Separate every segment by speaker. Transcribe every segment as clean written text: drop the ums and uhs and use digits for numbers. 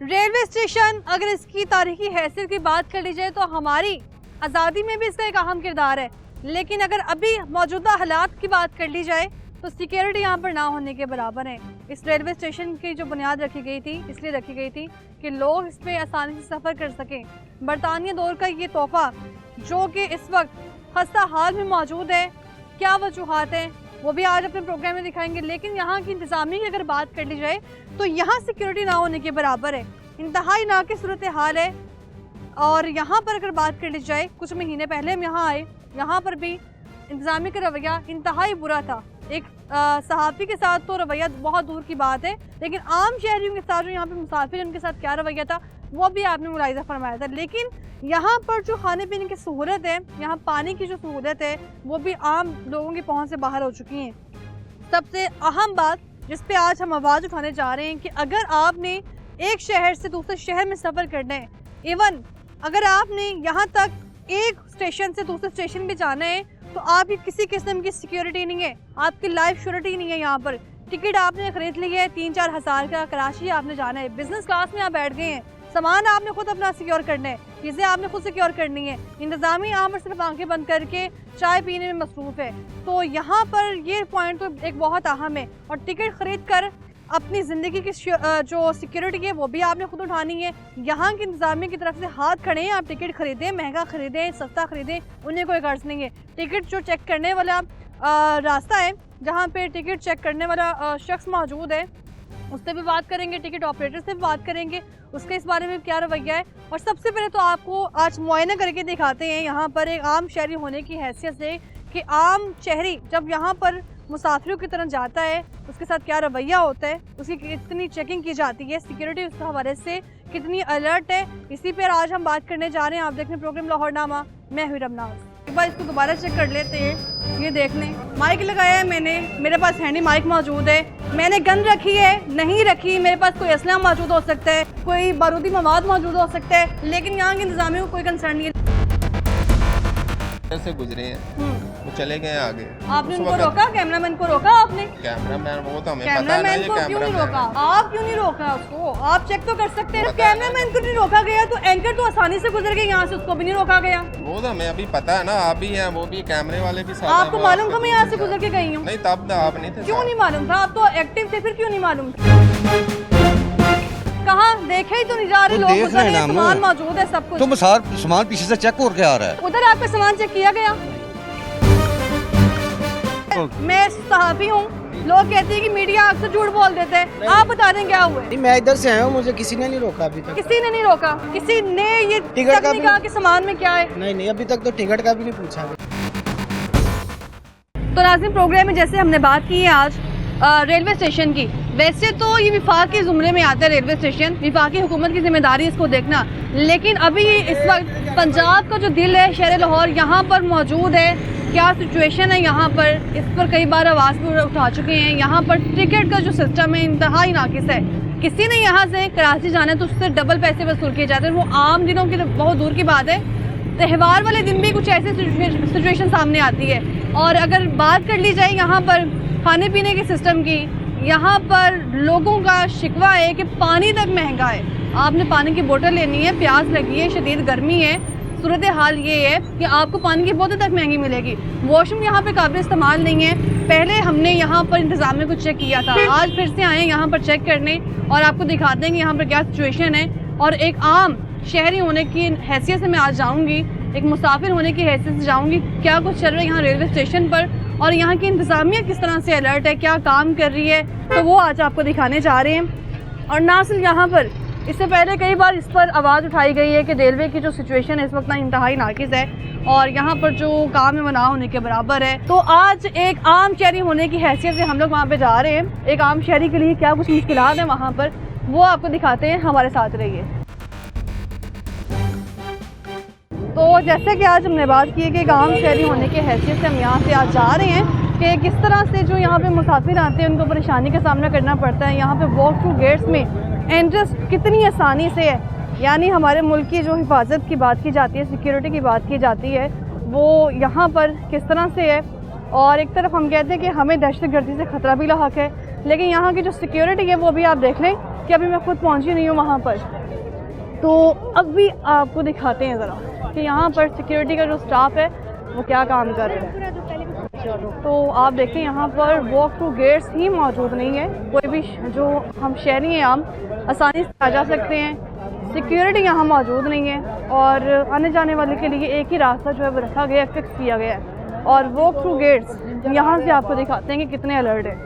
Speaker 1: Railway station अगर इसकी तारीखी हैसियत की बात कर ली जाए तो हमारी आज़ादी में भी इसका एक अहम किरदार है, लेकिन अगर अभी मौजूदा हालात की बात कर ली जाए तो सिक्योरिटी यहाँ पर ना होने के बराबर है। इस रेलवे स्टेशन की जो बुनियाद रखी गई थी इसलिए रखी गई थी कि लोग इस पर आसानी से सफ़र कर सकें। बरतानिया दौर का ये तोहफ़ा जो कि इस वक्त खस्ता हाल में मौजूद है, क्या वजूहात हैं वो भी आज अपने प्रोग्राम में दिखाएंगे। लेकिन यहाँ की इंतज़ामिया की अगर बात कर ली जाए तो यहाँ सिक्योरिटी ना होने के बराबर है, इंतहाई नाक़िस सूरत हाल है। और यहाँ पर अगर बात कर ली जाए, कुछ महीने पहले हम यहाँ आए, यहाँ पर भी इंतज़ामिया का रवैया इंतहाई बुरा था। एक सहाफ़ी के साथ तो रवैया बहुत दूर की बात है, लेकिन आम शहरियों के साथ जो यहाँ पे मुसाफिर उनके साथ क्या रवैया था वो भी आपने मुलाहिज़ा फरमाया था। लेकिन यहाँ पर जो खाने पीने की सहूलत है, यहाँ पानी की जो सहूलत है वो भी आम लोगों की पहुँच से बाहर हो चुकी है। सबसे अहम बात जिस पे आज हम आवाज़ उठाने जा रहे हैं कि अगर आपने एक शहर से दूसरे शहर में सफ़र करना है, इवन अगर आपने यहाँ तक एक स्टेशन से दूसरे स्टेशन भी जाना है तो आपकी किसी किस्म की सिक्योरिटी नहीं है, आपकी लाइफ श्योरिटी नहीं है। यहाँ पर टिकट आपने खरीद ली है 3-4 हज़ार का, कराची आपने जाना है, बिजनेस क्लास में आप बैठ गए हैं, सामान आपने खुद अपना सिक्योर करना है, चीज़ें आपने खुद सिक्योर करनी है, इंतज़ामिया यहाँ पर सिर्फ आंखें बंद करके चाय पीने में मसरूफ़ है। तो यहाँ पर ये पॉइंट तो एक बहुत अहम है। और टिकट खरीद कर अपनी ज़िंदगी की जो सिक्योरिटी है वो भी आपने खुद उठानी है। यहाँ की इंतज़ामिया की तरफ से हाथ खड़े हैं, आप टिकट खरीदें, महंगा खरीदें, सस्ता खरीदें, उन्हें कोई गर्ज नहीं है। टिकट जो चेक करने वाला रास्ता है, जहाँ पे टिकट चेक करने वाला शख्स मौजूद है, उससे भी बात करेंगे, टिकट ऑपरेटर से भी बात करेंगे, उसके इस बारे में क्या रवैया है। और सबसे पहले तो आपको आज मुआयना करके दिखाते हैं यहाँ पर एक आम शहरी होने की हैसियत से कि आम शहरी जब यहाँ पर मुसाफिरों की तरह जाता है उसके साथ क्या रवैया होता है, उसकी कितनी चेकिंग की जाती है, सिक्योरिटी उसके हवाले से कितनी अलर्ट है। इसी पर आज हम बात करने जा रहे हैं। आप देख रहे हैं प्रोग्राम लाहौरनामा, मैं हुई रमनाज। एक बार इसको दोबारा चेक कर लेते हैं। ये देख लें, माइक लगाया है मैंने, मेरे पास हैंडी माइक मौजूद है, मैंने गन रखी है नहीं रखी, मेरे पास कोई असला मौजूद हो सकता है, कोई बारूदी मवाद मौजूद हो सकता है, लेकिन यहाँ के इंतजामिया को कोई कंसर्न नहीं है।
Speaker 2: से गुजरे हैं वो चले गए आगे।
Speaker 1: आपने उनको रोका? कैमरामैन को रोका आपने?
Speaker 2: कैमरामैन वो तो हमें पता
Speaker 1: कैमरामैन
Speaker 2: है,
Speaker 1: को क्यों नहीं रोका? आप क्यों नहीं रोका उसको? आप चेक तो कर सकते हैं। कैमरामैन को नहीं रोका गया तो एंकर तो आसानी से गुजर गए यहाँ से, उसको भी नहीं रोका गया।
Speaker 2: वो तो हमें अभी पता है ना, आप भी हैं, वो भी कैमरे वाले भी साथ।
Speaker 1: आपको मालूम था मैं यहाँ से गुजर के गई हूँ?
Speaker 2: नहीं, तब आप नहीं थे।
Speaker 1: क्यों नहीं मालूम था? आप तो एक्टिव थे, फिर क्यों नहीं मालूम? कहाँ देखे ही तो नहीं जा रहे लोग, गुजर रहे हैं, सामान मौजूद है, सब कुछ।
Speaker 3: तो सामान पीछे से चेक होकर आ रहा है।
Speaker 1: उधर आपका सामान चेक किया गया? मैं सहाफ़ी हूँ, लोग कहते हैं कि मीडिया अक्सर झूठ बोल देते हैं, आप बता दें क्या हुआ?
Speaker 4: मैं इधर से आया हूँ, मुझे किसी ने नहीं रोका अभी तक।
Speaker 1: किसी ने नहीं रोका? किसी ने ये
Speaker 4: टिकट का
Speaker 1: नहीं कहा कि सामान में क्या है?
Speaker 4: नहीं, अभी तक तो टिकट का भी नहीं पूछा।
Speaker 1: तो नाज़रीन, प्रोग्राम में जैसे हमने बात की है आज रेलवे स्टेशन की, वैसे तो ये विफाक के ज़ुमरे में आता है रेलवे स्टेशन, विफाकी हुकूमत की जिम्मेदारी इसको देखना, लेकिन अभी इस वक्त पंजाब का जो दिल है शहर लाहौर यहाँ पर मौजूद है। क्या सिचुएशन है यहाँ पर, इस पर कई बार आवाज़ भी उठा चुके हैं। यहाँ पर टिकट का जो सिस्टम है इंतहाई नाकिस है। किसी ने यहाँ से कराची जाना है तो उससे डबल पैसे वसूल किए जाते हैं, वो आम दिनों की बहुत दूर की बात है। त्यौहार वाले दिन भी कुछ ऐसी सिचुएशन सामने आती है। और अगर बात कर ली जाए यहाँ पर खाने पीने के सिस्टम की, यहाँ पर लोगों का शिकवा है कि पानी तक महंगा है। आपने पानी की बोतल लेनी है, प्यास लगी है, शदीद गर्मी है, सूरत हाल ये है कि आपको पानी की बोतल तक महंगी मिलेगी। वॉशरूम यहाँ पे काबिल इस्तेमाल नहीं है। पहले हमने यहाँ पर इंतज़ामिया को चेक किया था, आज फिर से आए यहाँ पर चेक करने और आपको दिखाते हैं कि यहाँ पर क्या सिचुएशन है। और एक आम शहरी होने की हैसियत से मैं आज जाऊँगी, एक मुसाफिर होने की हैसियत से जाऊँगी क्या कुछ चल रहा है यहाँ रेलवे स्टेशन पर और यहाँ की इंतज़ामिया किस तरह से अलर्ट है, क्या काम कर रही है, तो वो आज आपको दिखाने जा रहे हैं। और ना सिर्फ यहाँ पर, इससे पहले कई बार इस पर आवाज़ उठाई गई है कि रेलवे की जो सिचुएशन है इस वक्त ना इंतहाई नाकिस है और यहाँ पर जो काम है वो ना होने के बराबर है। तो आज एक आम शहरी होने की हैसियत से हम लोग वहाँ पे जा रहे हैं। एक आम शहरी के लिए क्या कुछ मुश्किलात हैं वहाँ पर, वो आपको दिखाते हैं, हमारे साथ रहिए। तो जैसे कि आज हमने बात की है कि एक आम शहरी होने की हैसियत से हम यहाँ से आज जा रहे हैं कि किस तरह से जो यहाँ पे मुसाफिर आते हैं उनको परेशानी का सामना करना पड़ता है। यहाँ पे वॉक थ्रू गेट्स में एंट्रेंस कितनी आसानी से है, यानी हमारे मुल्क की जो हिफाजत की बात की जाती है, सिक्योरिटी की बात की जाती है, वो यहाँ पर किस तरह से है। और एक तरफ हम कहते हैं कि हमें दहशत गर्दी से ख़तरा भी लाहक है, लेकिन यहाँ की जो सिक्योरिटी है वो भी आप देख लें कि अभी मैं खुद पहुँची नहीं हूँ वहाँ पर। तो अब भी आपको दिखाते हैं ज़रा कि यहाँ पर सिक्योरिटी का जो स्टाफ है वो क्या काम कर रहे हैं। तो आप देखें यहाँ पर वॉक थ्रू गेट्स ही मौजूद नहीं है, कोई भी जो हम शहरी हैं आम आसानी से आ जा सकते हैं। सिक्योरिटी यहाँ मौजूद नहीं है और आने जाने वाले के लिए एक ही रास्ता जो है वो रखा गया है, फिक्स किया गया है। और वॉक थ्रू गेट्स यहाँ से आपको दिखाते हैं कि कितने अलर्ट हैं।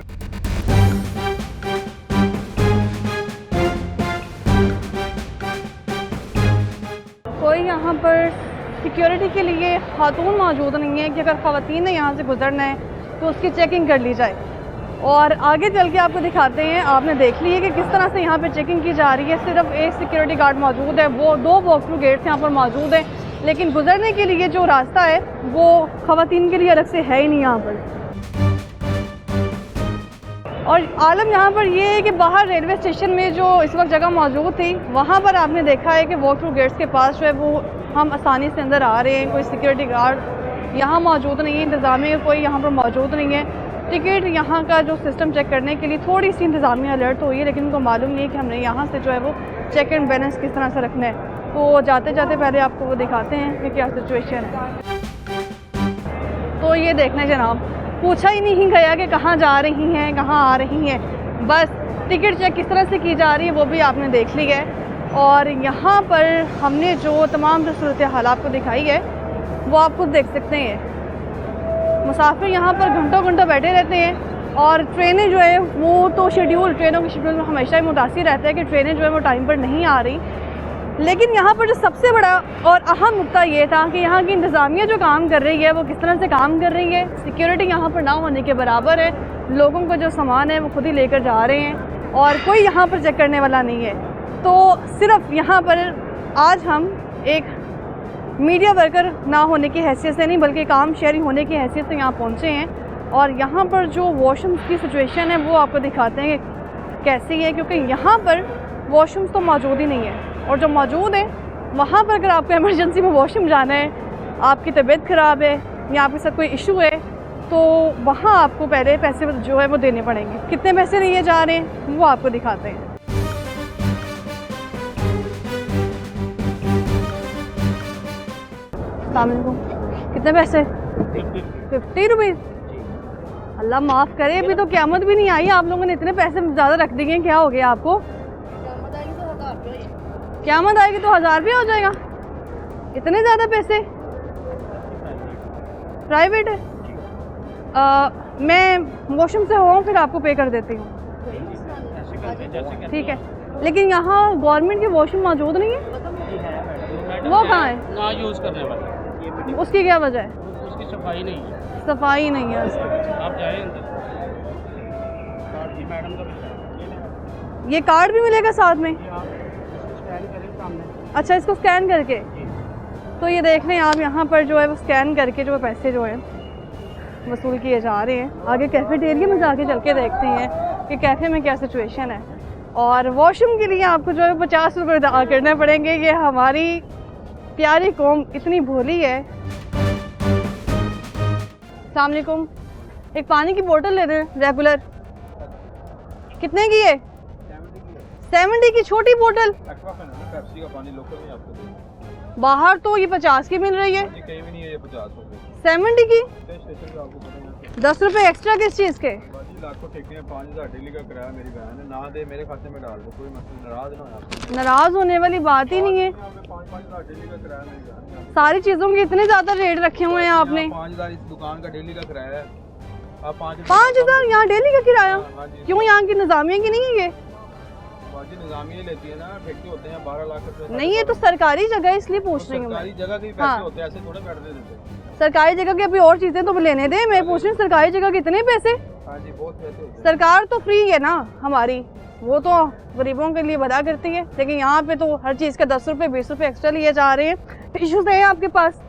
Speaker 1: कोई यहाँ पर सिक्योरिटी के लिए खातून मौजूद नहीं है कि अगर ख़वातीन ने यहाँ से गुजरना है तो उसकी चेकिंग कर ली जाए। और आगे चल के आपको दिखाते हैं, आपने देख ली है कि किस तरह से यहाँ पे चेकिंग की जा रही है। सिर्फ एक सिक्योरिटी गार्ड मौजूद है, वो 2 वॉक थ्रू गेट्स यहाँ पर मौजूद हैं, लेकिन गुजरने के लिए जो रास्ता है वो ख़वातीन के लिए अलग से है ही नहीं यहाँ पर। और आलम यहाँ पर ये है कि बाहर रेलवे स्टेशन में जो इस वक्त जगह मौजूद थी वहाँ पर आपने देखा है कि वॉक थ्रू गेट्स के पास जो है वो हम आसानी से अंदर आ रहे हैं। कोई सिक्योरिटी गार्ड यहाँ मौजूद नहीं है, इंतज़ामिया कोई यहाँ पर मौजूद नहीं है। टिकट यहाँ का जो सिस्टम चेक करने के लिए थोड़ी सी इंतज़ामिया अलर्ट हुई है, लेकिन उनको मालूम नहीं है कि हमने यहाँ से जो है वो चेक एंड बैलेंस किस तरह से रखना है। तो जाते जाते पहले आपको वो दिखाते हैं कि क्या सिचुएशन है। तो ये देखना जनाब, पूछा ही नहीं गया कि कहाँ जा रही हैं, कहाँ आ रही हैं, बस टिकट चेक किस तरह से की जा रही है वो भी आपने देख ली है। और यहाँ पर हमने जो तमाम जो सूरत हाल आपको दिखाई है वो आप खुद देख सकते हैं। मुसाफिर यहाँ पर घंटों घंटों बैठे रहते हैं और ट्रेनें जो है वो तो ट्रेनों के शेड्यूल में हमेशा ही मुतासिर रहता है कि ट्रेनें जो है वो टाइम पर नहीं आ रही। लेकिन यहाँ पर जो सबसे बड़ा और अहम मुद्दा ये था कि यहाँ की इंतज़ामिया जो काम कर रही है वो किस तरह से काम कर रही है। सिक्योरिटी यहाँ पर ना होने के बराबर है, लोगों को जो सामान है वो खुद ही लेकर जा रहे हैं और कोई यहाँ पर चेक करने वाला नहीं है। तो सिर्फ यहाँ पर आज हम एक मीडिया वर्कर ना होने की हैसियत से नहीं बल्कि काम शहरी होने की हैसियत से यहाँ पहुँचे हैं और यहाँ पर जो वॉशरूम्स की सिचुएशन है वो आपको दिखाते हैं कि कैसी है, क्योंकि यहाँ पर वॉशरूम्स तो मौजूद ही नहीं है और जो मौजूद है वहाँ पर अगर आपको इमरजेंसी में वॉशरूम जाना है, आपकी तबीयत ख़राब है या आपके साथ कोई इशू है, तो वहाँ आपको पहले पैसे जो है वो देने पड़ेंगे। कितने पैसे लिए जा रहे हैं वो आपको दिखाते हैं। कितने पैसे? 50 रुपीज़। अल्लाह माफ़ करे, अभी तो क़यामत भी नहीं आई, आप लोगों ने इतने पैसे ज़्यादा रख दिए हैं। क्या हो गया आपको? क़यामत आएगी तो 1000 रुपया हो जाएगा। इतने ज़्यादा पैसे? प्राइवेट है? मैं वॉशरूम से होऊँ फिर आपको पे कर देती हूँ, ठीक है। लेकिन यहाँ गवर्नमेंट के वॉशरूम मौजूद नहीं है, वो कहाँ है?
Speaker 5: ना यूज़ करने वाला।
Speaker 1: उसकी क्या वजह है?
Speaker 5: उसकी सफाई नहीं है।
Speaker 1: सफाई नहीं है उसकी।
Speaker 5: आप जाए अंदर, मैडम का
Speaker 1: ये कार्ड भी मिलेगा साथ में?
Speaker 5: स्कैन करें सामने।
Speaker 1: अच्छा, इसको स्कैन करके। तो ये देख लें आप, यहाँ पर जो है वो स्कैन करके जो पैसे जो हैं वसूल किए जा रहे हैं। आगे कैफेटेरिया में जाके चल के देखते हैं कि कैफ़े में क्या सिचुएशन है। और वॉशरूम के लिए आपको जो है 50 रुपये अदा करने पड़ेंगे। ये हमारी प्यारी कौम इतनी भोली है। अस्सलाम वालेकुम, एक पानी की बोतल ले दें रेगुलर। कितने की है? 70 की छोटी बोतल।
Speaker 2: पेप्सी का पानी लोकल नहीं आपको देंगे।
Speaker 1: बाहर तो ये 50 की मिल रही है।
Speaker 2: जी कहीं भी नहीं है ये 50 रुपए।
Speaker 1: 70 की?
Speaker 2: स्टेशन पे आपको पता है
Speaker 1: 10 रुपए एक्स्ट्रा किस चीज़ के?
Speaker 2: बाजी लाखों ठेके हैं, 5000 डेली का किराया मेरी बहन है, ना दे मेरे खाते में डाल दो, कोई मसला, नाराज ना हो आप।
Speaker 1: नाराज होने वाली बात ही नहीं है।
Speaker 2: 5000 डेली का किराया मेरी बहन है।
Speaker 1: सारी चीज़ों के इतने ज़्यादा रेट रखे हुए हैं आपने।
Speaker 2: 5000 इस दुकान का डेली का किराया है। आप
Speaker 1: 5000 यहाँ डेली का किराया?
Speaker 2: हाँ जी।
Speaker 1: क्यों, यहाँ की निज़ामिया की नहीं है ये?
Speaker 2: बाजी निजामिया लेती है ना, ठेके होते हैं 12 लाख रुपए।
Speaker 1: नहीं, ये तो सरकारी जगह है इसलिए पूछ रही हूँ
Speaker 2: सरकारी
Speaker 1: मैं।
Speaker 2: जगह के भी
Speaker 1: हाँ।
Speaker 2: पैसे होते हैं, ऐसे थोड़े बैठ देते।
Speaker 1: सरकारी जगह के अभी और चीज़ें तो लेने दें, मैं पूछ रही हूँ सरकारी जगह कितने पैसे?
Speaker 2: हाँ जी, बहुत पैसे होते हैं।
Speaker 1: सरकार तो फ्री है ना हमारी, वो तो गरीबों के लिए भला करती है, लेकिन यहाँ पे तो हर चीज़ का 10 रुपये 20 रुपये एक्स्ट्रा लिए जा रहे हैं। टिश्यूज़ हैं आपके पास?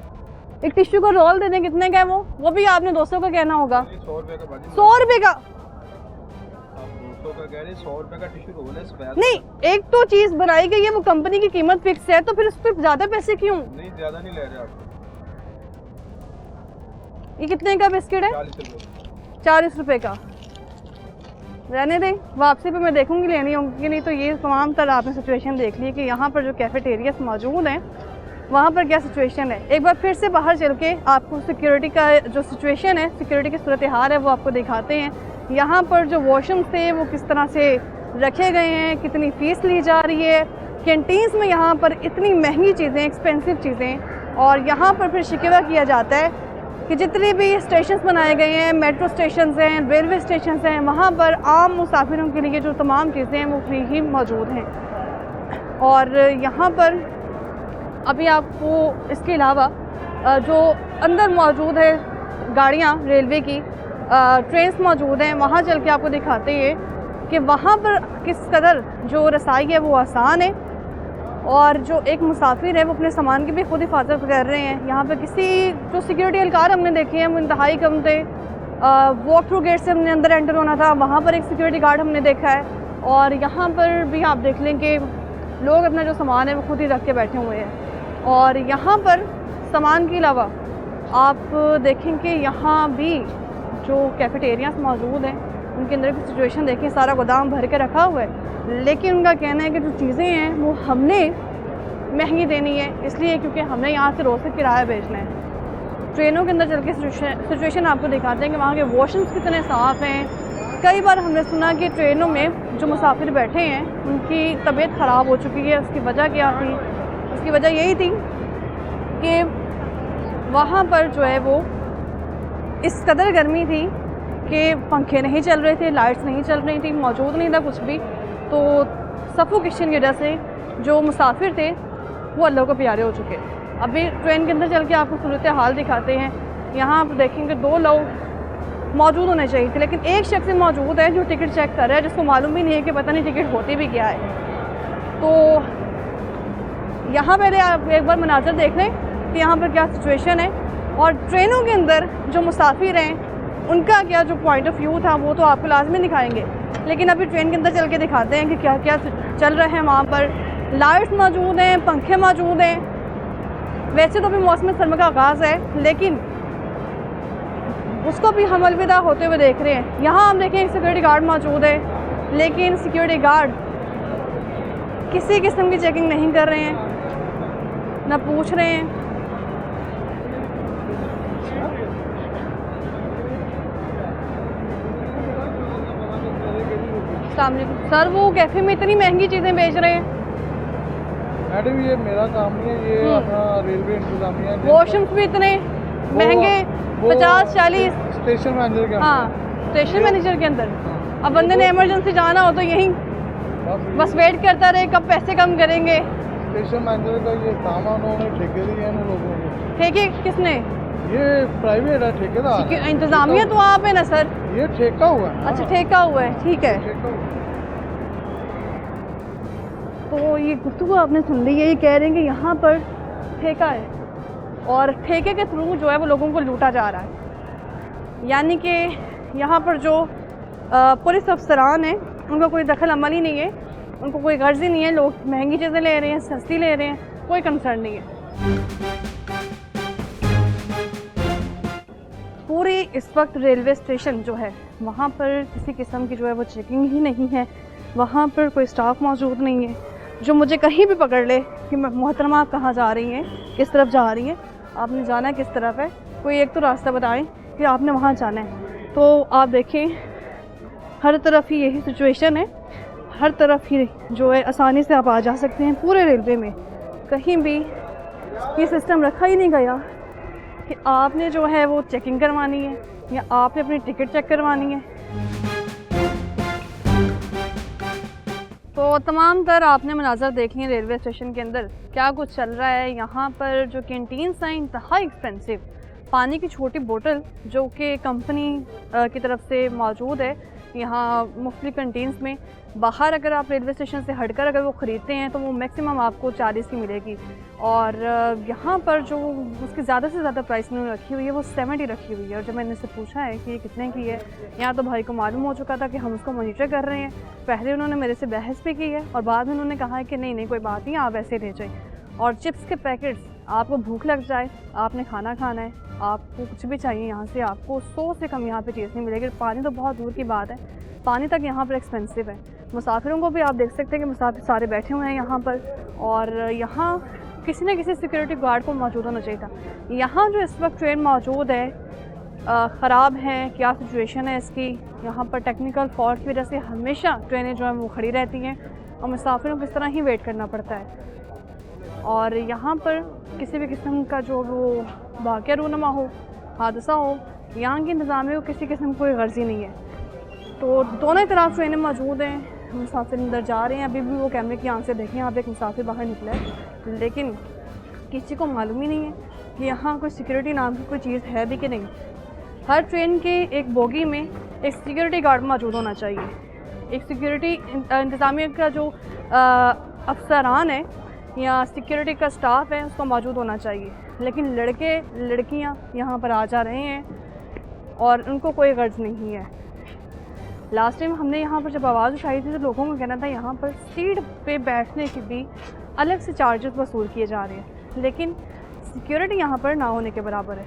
Speaker 1: एक टिश्यू का रोल दे दें, कितने का है वो भी आपने 200 का कहना होगा।
Speaker 2: 100 रुपए का बाजी।
Speaker 1: 100 रुपये का?
Speaker 2: आप 200 का कह रहे हैं, 100 रुपए का टिश्यू रोल है स्पेयर।
Speaker 1: नहीं, एक तो चीज़ बनाई गई है, वो कंपनी की कीमत फिक्स है, तो फिर उस पर ज़्यादा पैसे क्यों?
Speaker 2: नहीं, ज्यादा नहीं ले रहे आप।
Speaker 1: ये कितने का बिस्किट है?
Speaker 2: 40 रुपए।
Speaker 1: 40 रुपए का। रहने दें, वापसी पे मैं देखूंगी लेनी होंगी कि नहीं। तो ये तमाम तरह आपने सिचुएशन देख ली कि यहाँ पर जो कैफेटेरियाज मौजूद हैं वहाँ पर क्या सिचुएशन है। एक बार फिर से बाहर चल के आपको सिक्योरिटी का जो सिचुएशन है, सिक्योरिटी की सूरत हाल है, वो आपको दिखाते हैं। यहाँ पर जो वॉशरूम्स थे वो किस तरह से रखे गए हैं, कितनी फ़ीस ली जा रही है। कैंटीन्स में यहाँ पर इतनी महंगी चीज़ें, एक्सपेंसिव चीज़ें, और यहाँ पर फिर शिकवा किया जाता है कि जितने भी स्टेशंस बनाए गए हैं, मेट्रो स्टेशंस हैं, रेलवे स्टेशंस हैं, वहाँ पर आम मुसाफिरों के लिए जो तमाम चीज़ें हैं वो फ्री ही मौजूद हैं। और यहाँ पर अभी आपको इसके अलावा जो अंदर मौजूद है गाड़ियाँ रेलवे की, ट्रेन्स मौजूद हैं, वहाँ चल के आपको दिखाते हैं कि वहाँ पर किस कदर जो रसाई है वो आसान है, और जो एक मुसाफिर है वो अपने सामान की भी खुद हिफाजत कर रहे हैं। यहाँ पर किसी जो सिक्योरिटी एहलकार हमने देखे हैं वो इंतहाई कम थे। वॉक थ्रू गेट से हमने अंदर एंटर होना था, वहाँ पर एक सिक्योरिटी गार्ड हमने देखा है। और यहाँ पर भी आप देख लें कि लोग अपना जो सामान है वो खुद ही रख के बैठे हुए हैं। और यहाँ पर सामान के अलावा आप देखें कि यहाँ भी जो कैफेटेरियाज मौजूद हैं उनके अंदर की सिचुएशन देखें, सारा गोदाम भर के रखा हुआ है। लेकिन उनका कहना है कि जो चीज़ें हैं वो हमने महंगी देनी है, इसलिए क्योंकि हमने यहाँ से रोज़ से किराया बेचना है। ट्रेनों के अंदर चल के सिचुएशन आपको दिखाते हैं कि वहाँ के वॉशरूम्स कितने साफ़ हैं। कई बार हमने सुना कि ट्रेनों में जो मुसाफिर बैठे हैं उनकी तबीयत ख़राब हो चुकी है। उसकी वजह क्या थी? उसकी वजह यही थी कि वहाँ पर जो है वो इस कदर गर्मी थी कि पंखे नहीं चल रहे थे, लाइट्स नहीं चल रही थी, मौजूद नहीं था कुछ भी। तो सफोकेशन की वजह से जो मुसाफिर थे वो अल्लाह को प्यारे हो चुके। अभी ट्रेन के अंदर चल के आपको सूरत हाल दिखाते हैं। यहाँ आप देखेंगे 2 लोग मौजूद होने चाहिए थे, लेकिन एक शख्स मौजूद है जो टिकट चेक कर रहा है, जिसको मालूम भी नहीं है कि पता नहीं टिकट होती भी क्या है। तो यहाँ पहले आप एक बार मनाजर देख लें कि यहाँ पर क्या सिचुएशन है, और ट्रेनों के अंदर जो मुसाफिर हैं उनका क्या जो पॉइंट ऑफ व्यू था वो तो आपको लाजमी दिखाएंगे। लेकिन अभी ट्रेन के अंदर चल के दिखाते हैं कि क्या क्या चल रहा है। वहाँ पर लाइट्स मौजूद हैं, पंखे मौजूद हैं। वैसे तो अभी मौसम सरमा का आगाज़ है, लेकिन उसको भी हम अलविदा होते हुए देख रहे हैं। यहाँ हम देखें एक सिक्योरिटी गार्ड मौजूद है, लेकिन सिक्योरिटी गार्ड किसी किस्म की चेकिंग नहीं कर रहे हैं, ना पूछ रहे हैं। सर वो कैफे में इतनी महंगी चीज़ें बेच रहे हैं।
Speaker 2: मैडम ये मेरा काम नहीं है, ये अपना रेलवे इंतजामिया।
Speaker 1: वॉशरूम्स भी इतने महंगे, 50-40।
Speaker 2: स्टेशन मैनेजर के
Speaker 1: हाँ, स्टेशन मैनेजर के अंदर। अब बंदे ने इमरजेंसी जाना हो तो यहीं बस वेट करता रहे कब पैसे कम करेंगे।
Speaker 2: स्टेशन मैनेजर का ये काम है, उन्होंने ठेके दिए हैं लोगों को।
Speaker 1: ठेके किसने?
Speaker 2: ये प्राइवेट है, ठेकेदार।
Speaker 1: इंतजामिया तो आप है ना सर?
Speaker 2: ये ठेका हुआ है।
Speaker 1: अच्छा, ठेका हुआ है, ठीक है। तो ये गुफ्तगू आपने सुन ली है, ये कह रहे हैं कि यहाँ पर ठेका है और ठेके के थ्रू जो है वो लोगों को लूटा जा रहा है। यानी कि यहाँ पर जो पुलिस अफसरान हैं उनका कोई दखल अमल ही नहीं है, उनको कोई गर्ज ही नहीं है। लोग महंगी चीज़ें ले रहे हैं, सस्ती ले रहे हैं, कोई कंसर्न नहीं है। पूरी इस वक्त रेलवे स्टेशन जो है वहाँ पर किसी किस्म की जो है वो चेकिंग ही नहीं है। वहाँ पर कोई स्टाफ मौजूद नहीं है जो मुझे कहीं भी पकड़ ले कि मोहतरमा आप कहाँ जा रही हैं, किस तरफ जा रही हैं, आपने जाना है किस तरफ है, कोई एक तो रास्ता बताएं कि आपने वहाँ जाना है। तो आप देखें हर तरफ ही यही सिचुएशन है, हर तरफ ही जो है आसानी से आप आ जा सकते हैं। पूरे रेलवे में कहीं भी ये सिस्टम रखा ही नहीं गया कि आपने जो है वो चेकिंग करवानी है या आपने अपनी टिकट चेक करवानी है। तो तमाम तर आपने मनाज़र देख लिए रेलवे स्टेशन के अंदर क्या कुछ चल रहा है। यहाँ पर जो कैंटीन्स हैं इंतहाई एक्सपेंसिव, पानी की छोटी बोतल जो कि कंपनी की तरफ से मौजूद है यहाँ मुख्तलिफ कैंटीन्स में। बाहर अगर आप रेलवे स्टेशन से हटकर अगर वो ख़रीदते हैं तो वो मैक्सिमम आपको 40 की मिलेगी, और यहाँ पर जो उसकी ज़्यादा से ज़्यादा प्राइस उन्होंने रखी हुई है वो 70 रखी हुई है। और जब मैंने इससे पूछा है कि ये कितने की है, यहाँ तो भाई को मालूम हो चुका था कि हम उसको मॉनिटर कर रहे हैं। पहले उन्होंने मेरे से बहस भी की है और बाद में उन्होंने कहा है कि नहीं कोई बात नहीं, आप ऐसे ले जाइए। और चिप्स के पैकेट्स आपको भूख लग जाए, आपने खाना खाना है, आपको कुछ भी चाहिए यहाँ से, आपको 100 से कम यहाँ पे चीज़ नहीं मिलेगी। पानी तो बहुत दूर की बात है, पानी तक यहाँ पर एक्सपेंसिव है। मुसाफिरों को भी आप देख सकते हैं कि मुसाफिर सारे बैठे हुए हैं यहाँ पर, और यहाँ किसी न किसी सिक्योरिटी गार्ड को मौजूद होना चाहिए था। यहाँ जो इस वक्त ट्रेन मौजूद है ख़राब है, क्या सिचुएशन है इसकी, यहाँ पर टेक्निकल फॉल्ट की वजह से हमेशा ट्रेनें जो हैं वो खड़ी रहती हैं और मुसाफिरों को इस तरह ही वेट करना पड़ता है। और यहाँ पर किसी भी किस्म का जो वो वाक़या रूनमा हो, हादसा हो, यहाँ की इंतज़ामिया को किसी किस्म की कोई गर्जी नहीं है। तो दोनों तरफ ट्रेनें मौजूद हैं, मुसाफिर अंदर जा रहे हैं। अभी भी वो कैमरे की आंख से देखें, यहाँ पे एक मुसाफिर बाहर निकला है, लेकिन किसी को मालूम ही नहीं है कि यहाँ कोई सिक्योरिटी नाम की कोई चीज़ है भी कि नहीं। हर ट्रेन के एक बोगी में एक सिक्योरिटी गार्ड मौजूद होना चाहिए, एक सिक्योरिटी इंतज़ामिया का जो अफसरान है या सिक्योरिटी का स्टाफ है उसका मौजूद होना चाहिए। लेकिन लड़के लड़कियां यहाँ पर आ जा रहे हैं और उनको कोई गर्ज नहीं है। लास्ट टाइम हमने यहाँ पर जब आवाज़ उठाई थी तो लोगों को कहना था यहाँ पर सीट पे बैठने के भी अलग से चार्जेस वसूल किए जा रहे हैं, लेकिन सिक्योरिटी यहाँ पर ना होने के बराबर है।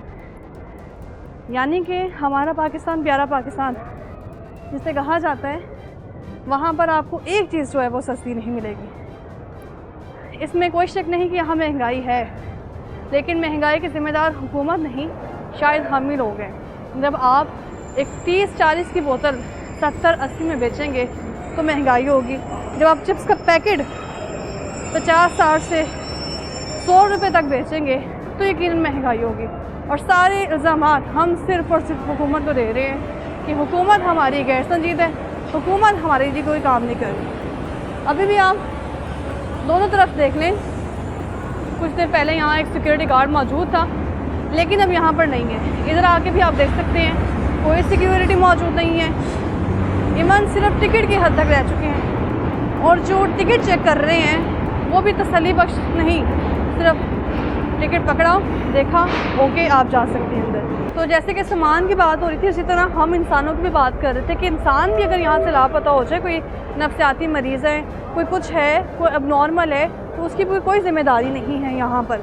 Speaker 1: यानी कि हमारा पाकिस्तान प्यारा पाकिस्तान जिसे कहा जाता है, वहाँ पर आपको एक चीज़ जो है वो सस्ती नहीं मिलेगी। इसमें कोई शक नहीं कि यहाँ महंगाई है, लेकिन महंगाई के ज़िम्मेदार हुकूमत नहीं, शायद हम ही लोग हैं। जब आप एक 30-40 की बोतल 70-80 में बेचेंगे तो महंगाई होगी। जब आप चिप्स का पैकेट 50-60 से 100 रुपये तक बेचेंगे तो यकीनन महंगाई होगी। और सारे इल्ज़ामात हम सिर्फ़ और सिर्फ हुकूमत को दे रहे हैं कि हुकूमत हमारी गैर संजीदा है, हुकूमत हमारे लिए कोई काम नहीं कर रही। अभी भी आप दोनों तरफ देख लें, कुछ देर पहले यहाँ एक सिक्योरिटी गार्ड मौजूद था, लेकिन अब यहाँ पर नहीं है। इधर आके भी आप देख सकते हैं कोई सिक्योरिटी मौजूद नहीं है। ईमान सिर्फ टिकट की हद तक रह चुके हैं, और जो टिकट चेक कर रहे हैं वो भी तसल्ली बख्श नहीं, सिर्फ टिकट पकड़ा, देखा, ओके, आप जा सकते हैं अंदर। तो जैसे कि सामान की बात हो रही थी, उसी तरह हम इंसानों की भी बात कर रहे थे कि इंसान भी अगर यहाँ से लापता हो जाए, कोई नफ्सियाती मरीज़ है, कोई कुछ है, कोई अबनॉर्मल है, तो उसकी भी कोई ज़िम्मेदारी नहीं है यहाँ पर।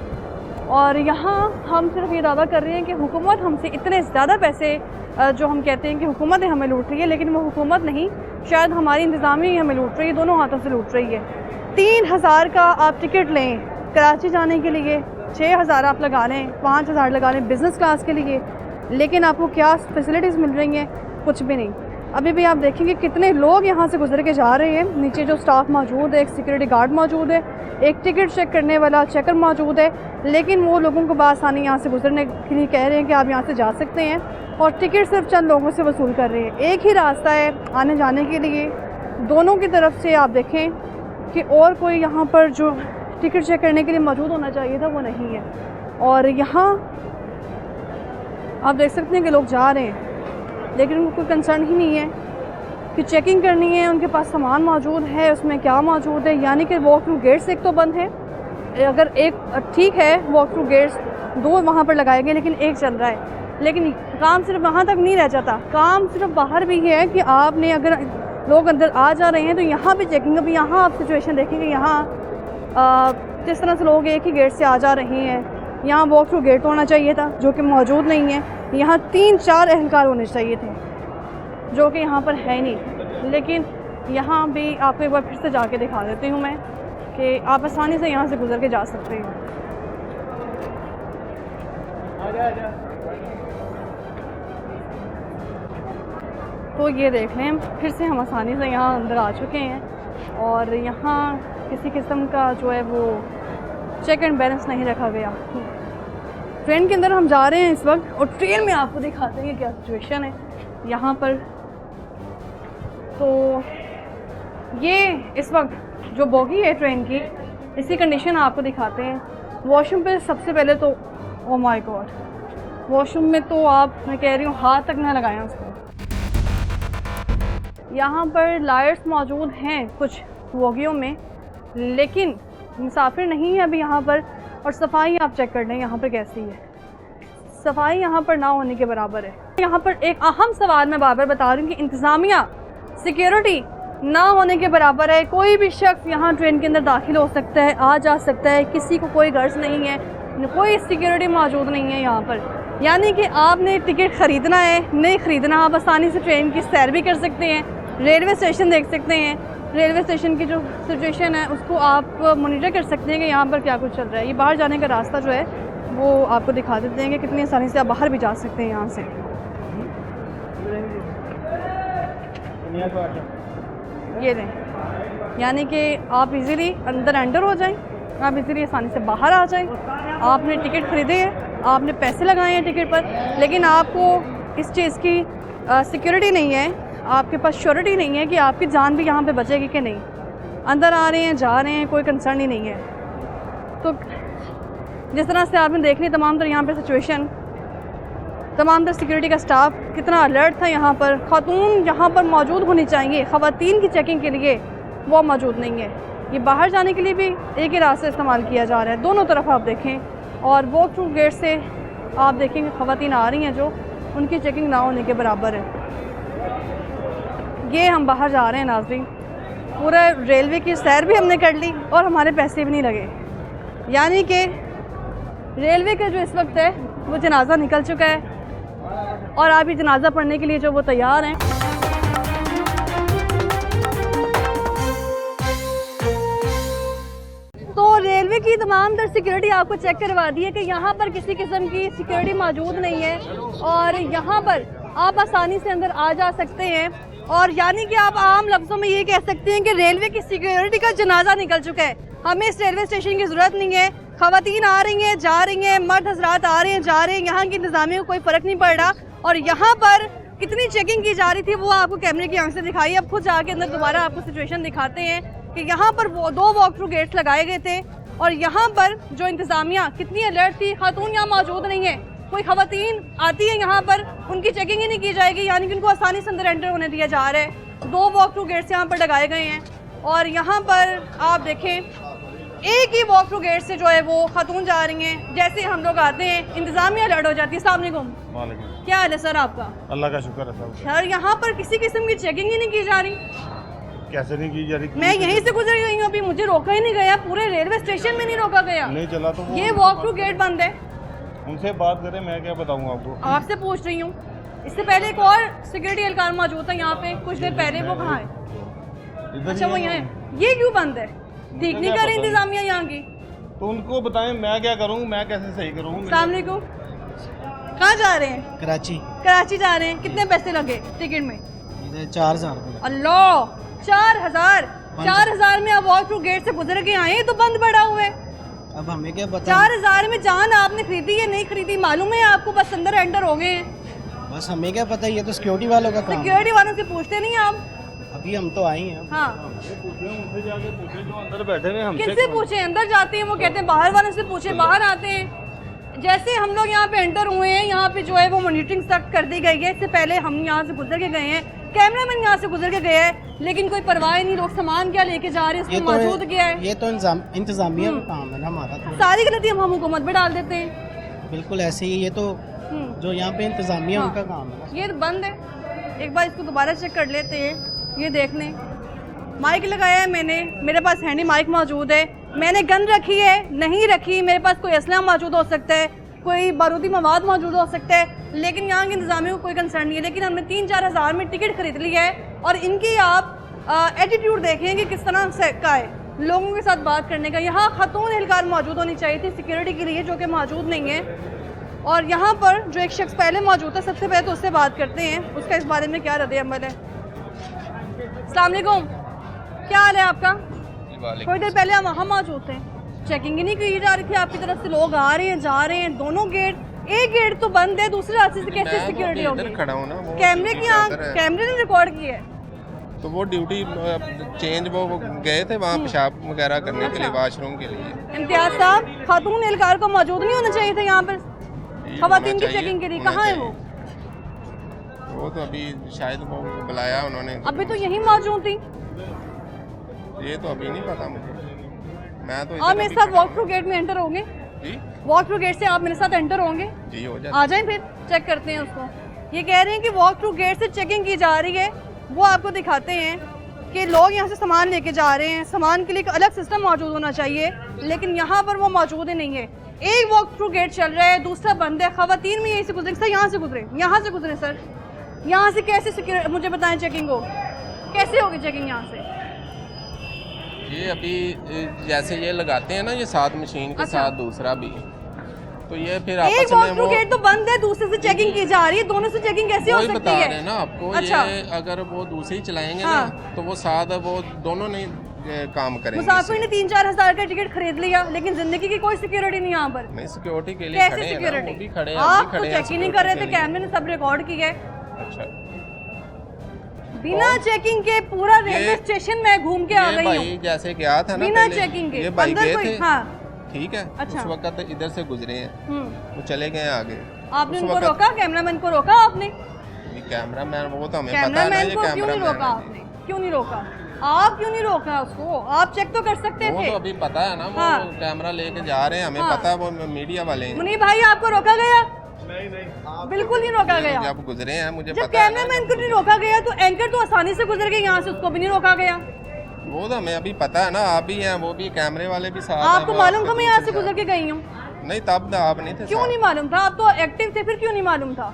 Speaker 1: और यहाँ हम सिर्फ ये दावा कर रहे हैं कि हुकूमत हमसे इतने ज़्यादा पैसे जो हम कहते हैं कि हुकूमत हमें लूट रही है, लेकिन वो हुकूमत नहीं, शायद हमारी इंतज़ामिया ही हमें लूट रही है, दोनों हाथों से लूट रही है। 3000 का आप टिकट लें कराची जाने के लिए, 6000 आप लगा लें, 5000 लगा लें बिज़नेस क्लास के लिए, लेकिन आपको क्या फैसिलिटीज़ मिल रही हैं? कुछ भी नहीं। अभी भी आप देखेंगे कितने लोग यहाँ से गुजर के जा रहे हैं। नीचे जो स्टाफ मौजूद है, एक सिक्योरिटी गार्ड मौजूद है, एक टिकट चेक करने वाला चेकर मौजूद है, लेकिन वो लोगों को बासानी यहाँ से गुजरने के लिए कह रहे हैं कि आप यहाँ से जा सकते हैं, और टिकट सिर्फ चंद लोगों से वसूल कर रहे हैं। एक ही रास्ता है आने जाने के लिए, दोनों की तरफ से आप देखें कि और कोई यहाँ पर जो टिकट चेक करने के लिए मौजूद होना चाहिए था वो नहीं है। और यहाँ आप देख सकते हैं कि लोग जा रहे हैं, लेकिन उनको कोई कंसर्न ही नहीं है कि चेकिंग करनी है, उनके पास सामान मौजूद है, उसमें क्या मौजूद है। यानी कि वॉक थ्रू गेट्स एक तो बंद है, अगर एक ठीक है वॉक थ्रू गेट्स 2 वहाँ पर लगाए गए, लेकिन एक चल रहा है। लेकिन काम सिर्फ वहाँ तक नहीं रह जाता, काम सिर्फ बाहर भी है कि आपने अगर लोग अंदर आ जा रहे हैं तो यहाँ भी चेकिंग। अभी यहाँ आप सिचुएशन देखेंगे, यहाँ जिस तरह से लोग एक ही गेट से आ जा रहे हैं, यहाँ वॉक थ्रू गेट होना चाहिए था जो कि मौजूद नहीं है। यहाँ 3-4 एहलकार होने चाहिए थे जो कि यहाँ पर है नहीं। लेकिन यहाँ भी आपको एक बार फिर से जाके दिखा देती हूँ मैं कि आप आसानी से यहाँ से गुजर के जा सकते हैं। तो ये देख लें, फिर से हम आसानी से यहाँ अंदर आ चुके हैं, और यहाँ किसी किस्म का जो है वो चेक एंड बैलेंस नहीं रखा गया। ट्रेन के अंदर हम जा रहे हैं इस वक्त, और ट्रेन में आपको दिखाते हैं क्या सिचुएशन है यहाँ पर। तो ये इस वक्त जो बोगी है ट्रेन की, इसकी कंडीशन आपको दिखाते हैं। वॉशरूम पे सबसे पहले तो ओ माय गॉड, वॉशरूम में तो आप, मैं कह रही हूँ, हाथ तक ना लगाएं उसको। यहाँ पर लाइट्स मौजूद हैं कुछ बोगियों में, लेकिन मुसाफिर नहीं है अभी यहाँ पर। और सफाई आप चेक कर लें यहाँ पर कैसी है, सफाई यहाँ पर ना होने के बराबर है। यहाँ पर एक अहम सवाल मैं बार बार बता रही हूँ कि इंतज़ामिया, सिक्योरिटी ना होने के बराबर है। कोई भी शख्स यहाँ ट्रेन के अंदर दाखिल हो सकता है, आ जा सकता है, किसी को कोई गर्ज नहीं है। कोई सिक्योरिटी मौजूद नहीं है यहाँ पर। यानी कि आपने टिकट ख़रीदना है, नहीं ख़रीदना, आप आसानी से ट्रेन की सैर भी कर सकते हैं, रेलवे स्टेशन देख सकते हैं, रेलवे स्टेशन की जो सिचुएशन है उसको आप मॉनिटर कर सकते हैं कि यहाँ पर क्या कुछ चल रहा है। ये बाहर जाने का रास्ता जो है वो आपको दिखा देते हैं कि कितनी आसानी से आप बाहर भी जा सकते हैं यहाँ से। ये दें, यानी कि आप इजीली अंदर एंटर हो जाएं, आप इजीली आसानी से बाहर आ जाएं। आपने टिकट ख़रीदे है, आपने पैसे लगाए हैं टिकट पर, लेकिन आपको इस चीज़ की सिक्योरिटी नहीं है, आपके पास श्योरिटी नहीं है कि आपकी जान भी यहाँ पे बचेगी कि नहीं। अंदर आ रहे हैं, जा रहे हैं, कोई कंसर्न ही नहीं है। तो जिस तरह से आपने देख ली तमाम तर यहाँ पर सिचुएशन, तमाम तर सिक्योरिटी का स्टाफ कितना अलर्ट था यहाँ पर। खातून यहाँ पर मौजूद होनी चाहिए, ख़वातीन की चेकिंग के लिए वो मौजूद नहीं है। ये बाहर जाने के लिए भी एक ही रास्ता इस्तेमाल किया जा रहा है, दोनों तरफ आप देखें। और वॉक थ्रू गेट से आप देखेंगे ख़वातीन आ रही हैं जो उनकी चेकिंग ना होने के बराबर है। ये हम बाहर जा रहे हैं नाज़रीन, पूरा रेलवे की सैर भी हमने कर ली और हमारे पैसे भी नहीं लगे। यानी कि रेलवे का जो इस वक्त है वो जनाजा निकल चुका है और आप ये जनाजा पढ़ने के लिए जो वो तैयार हैं। तो रेलवे की तमाम तर सिक्योरिटी आपको चेक करवा दी है कि यहाँ पर किसी किस्म की सिक्योरिटी मौजूद नहीं है और यहाँ पर आप आसानी से अंदर आ जा सकते हैं। और यानी कि आप आम लफ्ज़ों में ये कह सकते हैं कि रेलवे की सिक्योरिटी का जनाजा निकल चुका है। हमें इस रेलवे स्टेशन की ज़रूरत नहीं है। ख़वातीन आ रही हैं, जा रही हैं, मर्द हज़रात आ रहे हैं, जा रहे हैं, यहाँ की इंतज़ामिया को कोई फ़र्क नहीं पड़ रहा। और यहाँ पर कितनी चेकिंग की जा रही थी वो आपको कैमरे की आंख से दिखाई। अब खुद जाके अंदर दोबारा आपको सिचुएशन दिखाते हैं कि यहाँ पर वो 2 वॉक थ्रू गेट्स लगाए गए थे और यहाँ पर जो इंतज़ामिया कितनी अलर्ट थी। खातून यहाँ मौजूद नहीं है, कोई ख़वातीन आती है यहाँ पर उनकी चेकिंग ही नहीं की जाएगी, यानी कि उनको आसानी से अंदर एंटर होने दिया जा रहा है। 2 वॉक थ्रू गेट्स यहाँ पर लगाए गए हैं और यहाँ पर आप देखें एक ही वॉक थ्रू गेट से जो है वो खातून जा रही हैं। जैसे हम लोग आते हैं इंतज़ामिया अलर्ट हो जाती है। अस्सलाम वालेकुम, क्या हाल है सर आपका?
Speaker 6: अल्लाह का शुक्र है साहब।
Speaker 1: सर यहाँ पर किसी किस्म की चेकिंग ही नहीं की जा रही।
Speaker 6: कैसे नहीं की जा रही?
Speaker 1: मैं यहीं से गुजर गई हूँ, अभी मुझे रोका ही नहीं गया, पूरे रेलवे स्टेशन में नहीं रोका गया।
Speaker 6: नहीं चला तो
Speaker 1: ये वॉक थ्रू गेट बंद है।
Speaker 6: उनसे बात करें, मैं क्या बताऊँ आपको?
Speaker 1: आपसे पूछ रही हूँ। इससे पहले एक और सिक्योरिटी एहलकार मौजूद था यहाँ पे कुछ देर पहले, वो कहाँ है? अच्छा वो यहाँ है। ये क्यों बंद है? ठीक नहीं कर रही इंतजामिया यहाँ की?
Speaker 6: तो उनको बताएं, मैं क्या करूँ, मैं कैसे सही करूँ?
Speaker 1: अस्सलाम वालेकुम, कहाँ जा रहे हैं?
Speaker 4: कराची।
Speaker 1: कराची जा रहे हैं। कितने पैसे लगे टिकट में?
Speaker 4: 4000।
Speaker 1: अल्लाह, 4000 में आप वॉक थ्रू गेट से गुजर के आए तो बंद पड़ा हुआ है।
Speaker 4: अब हमें क्या पता?
Speaker 1: 4000 में जान आपने खरीदी है नहीं खरीदी मालूम है आपको? बस अंदर एंटर हो गए हैं।
Speaker 4: बस हमें क्या पता, ये तो सिक्योरिटी वालों का काम है।
Speaker 1: सिक्योरिटी वालों से पूछते नहीं आप?
Speaker 4: अभी हम तो आई हैं।
Speaker 1: हाँ,
Speaker 6: उनसे जाके पूछे जो अंदर बैठे हुए हमसे।
Speaker 1: किससे पूछे? अंदर जाते हैं वो कहते हैं बाहर वालों से पूछे, बाहर आते हैं। जैसे हम लोग यहाँ पे एंटर हुए हैं, यहाँ पे जो है वो मॉनिटरिंग सख्त कर दी गई है। इससे पहले हम यहाँ से गुजर के गए हैं, कैमरामैन यहाँ से गुजर के गया है, लेकिन कोई परवाह नहीं। लोग सामान क्या लेके जा रहे हैं उसको मौजूद किया है।
Speaker 4: ये तो इंतजामिया का काम है ना हमारा। तो
Speaker 1: सारी गलती हम हुकूमत पे डाल देते हैं।
Speaker 4: बिल्कुल ऐसे ही, ये तो जो यहाँ पे इंतजामिया उनका काम है।
Speaker 1: ये बंद है, एक बार इसको दोबारा चेक कर लेते हैं। ये देख लें, माइक लगाया है मैंने, मेरे पास हैंडी माइक मौजूद है। मैंने गन रखी है नहीं रखी, मेरे पास कोई असला मौजूद हो सकता है, कोई बारूदी मवाद मौजूद हो सकता है, लेकिन यहाँ के इंतजामियों को कोई कंसर्न नहीं है। लेकिन हमने 3-4 हज़ार में टिकट खरीद लिया है और इनकी आप एटीट्यूड देखें कि किस तरह से का है लोगों के साथ बात करने का। यहाँ खातून एहलकार मौजूद होनी चाहिए थी सिक्योरिटी के लिए, जो कि मौजूद नहीं है। और यहाँ पर जो एक शख्स पहले मौजूद था, सबसे पहले तो उससे बात करते हैं, उसका इस बारे में क्या रद्द-ए-अमल है। अस्सलाम वालेकुम, क्या हाल है आपका? थोड़ी देर पहले हम वहाँ मौजूद थे, चेकिंग ही नहीं की जा रही थी आपकी तरफ से। लोग आ रहे हैं जा रहे हैं, दोनों गेट, एक गेट तो बंद है, दूसरे रास्ते से कैसे सिक्योरिटी होगी? कैमरे की आंख, कैमरे ने रिकॉर्ड किया है।
Speaker 7: तो वो ड्यूटी चेंज वो गए थे वहाँ पेशाब वगैरह करने के लिए, वॉशरूम के लिए।
Speaker 1: इम्तियाज साहब, खातून एहलकार को मौजूद नहीं होना चाहिए था यहाँ पर खवातीन की चेकिंग के लिए? कहाँ है वो
Speaker 7: तो अभी शायद वो बुलाया उन्होंने,
Speaker 1: अभी तो यही मौजूद थी।
Speaker 7: ये तो अभी नहीं पता मुझे। मैं तो
Speaker 1: आप मेरे साथ वॉक थ्रू गेट में एंटर होंगे
Speaker 7: जी?
Speaker 1: वॉक थ्रू गेट से आप मेरे साथ एंटर होंगे
Speaker 7: जी? हो जाए,
Speaker 1: आ जाएं, फिर चेक करते हैं उसको। ये कह रहे हैं कि वॉक थ्रू गेट से चेकिंग की जा रही है, वो आपको दिखाते हैं कि लोग यहाँ से सामान लेके जा रहे हैं। सामान के लिए एक अलग सिस्टम मौजूद होना चाहिए, लेकिन यहाँ पर वो मौजूद ही नहीं है। एक वॉक थ्रू गेट चल रहा है, दूसरा बंद है, खवातीन में यहीं से गुजरे सर, यहाँ से गुजरे, यहाँ से गुजरे सर, यहाँ से कैसे सिक्योर, मुझे बताएं चेकिंग हो कैसे होगी चेकिंग यहाँ से?
Speaker 7: ये अभी जैसे ये लगाते हैं ना ये साथ मशीन के
Speaker 1: अच्छा।
Speaker 7: साथ दूसरा भी, तो ये फिर
Speaker 1: एक
Speaker 7: आपस
Speaker 1: वॉक
Speaker 7: में
Speaker 1: थ्रू
Speaker 7: वो
Speaker 1: गेट तो बंद है, दूसरे से चेकिंग की जा रही है, दोनों से चेकिंग कैसे हो
Speaker 7: वही
Speaker 1: सकती
Speaker 7: बता रहे
Speaker 1: है?
Speaker 7: हैं ना आपको।
Speaker 1: अच्छा।
Speaker 7: ये अगर वो दूसरी चलाएंगे
Speaker 1: हाँ।
Speaker 7: ना तो वो साथ वो दोनों नहीं काम करेंगे
Speaker 1: मुसाफिर
Speaker 7: इससे।
Speaker 1: ने 3-4 हज़ार का टिकट खरीद लिया, लेकिन जिंदगी की कोई सिक्योरिटी नहीं यहाँ पर।
Speaker 7: नहीं सिक्योरिटी के लिए
Speaker 1: कैसे
Speaker 7: खड़े हैं ना,
Speaker 1: सिक्योरिटी?
Speaker 7: वो भी खड़े हैं, हम
Speaker 1: आप
Speaker 7: भी
Speaker 1: तो
Speaker 7: खड़े हैं
Speaker 1: चेक ही नहीं कर रहे थे,
Speaker 7: security के लिए।
Speaker 1: कैमरे ने सब रिकॉर्ड किया है।
Speaker 7: अच्छा
Speaker 1: बिना चेकिंग के पूरा रेलवे
Speaker 7: ये-
Speaker 1: स्टेशन में घूम के आ
Speaker 7: ये
Speaker 1: गई
Speaker 7: भाई
Speaker 1: हूँ
Speaker 7: जैसे गया था ना
Speaker 1: बिना
Speaker 7: पहले,
Speaker 1: चेकिंग के।
Speaker 7: ये भाई
Speaker 1: अंदर
Speaker 7: गए
Speaker 1: कोई
Speaker 7: थे,
Speaker 1: हाँ
Speaker 7: ठीक है।
Speaker 1: अच्छा।
Speaker 7: उस वक्त इधर से गुजरे हैं, वो चले गए आगे।
Speaker 1: आपने
Speaker 7: उस
Speaker 1: उनको
Speaker 7: वक्त-
Speaker 1: रोका, कैमरामैन को रोका आपने?
Speaker 7: ये कैमरामैन वो तो हमें पता है ना,
Speaker 1: कैमरामैन
Speaker 7: ये
Speaker 1: को क्यों नहीं रोका
Speaker 7: कैमरामैन
Speaker 1: आपने? क्यों नहीं रोका? आप क्यों नहीं रोका उसको? आप चेक तो कर सकते
Speaker 7: वो
Speaker 1: थे।
Speaker 7: तो अभी पता है ना, वो
Speaker 1: हाँ।
Speaker 7: कैमरा लेके जा रहे हैं, हमें
Speaker 1: हाँ।
Speaker 7: पता है वो मीडिया वाले हैं।
Speaker 1: मुनीब भाई आपको रोका गया? बिल्कुल नहीं रोका गया।
Speaker 7: जब गुजरे हैं मुझे
Speaker 1: जब
Speaker 7: पता है ना।
Speaker 1: कैमरामैन को नहीं रोका गया तो एंकर तो आसानी से गुजर गए यहाँ से, उसको भी नहीं रोका गया।
Speaker 7: वो तो हमें अभी पता है ना, आप भी हैं, वो भी कैमरे वाले भी साथ हैं,
Speaker 1: आपको
Speaker 7: वो
Speaker 1: मालूम
Speaker 7: आपके
Speaker 1: था मैं यहाँ से
Speaker 7: दूसरे
Speaker 1: गुजर के गई हूँ?
Speaker 7: साथ। नहीं तब तो आप नहीं थे
Speaker 1: क्यों
Speaker 7: साथ।
Speaker 1: नहीं मालूम था? आप तो एक्टिव थे, फिर क्यों नहीं मालूम था?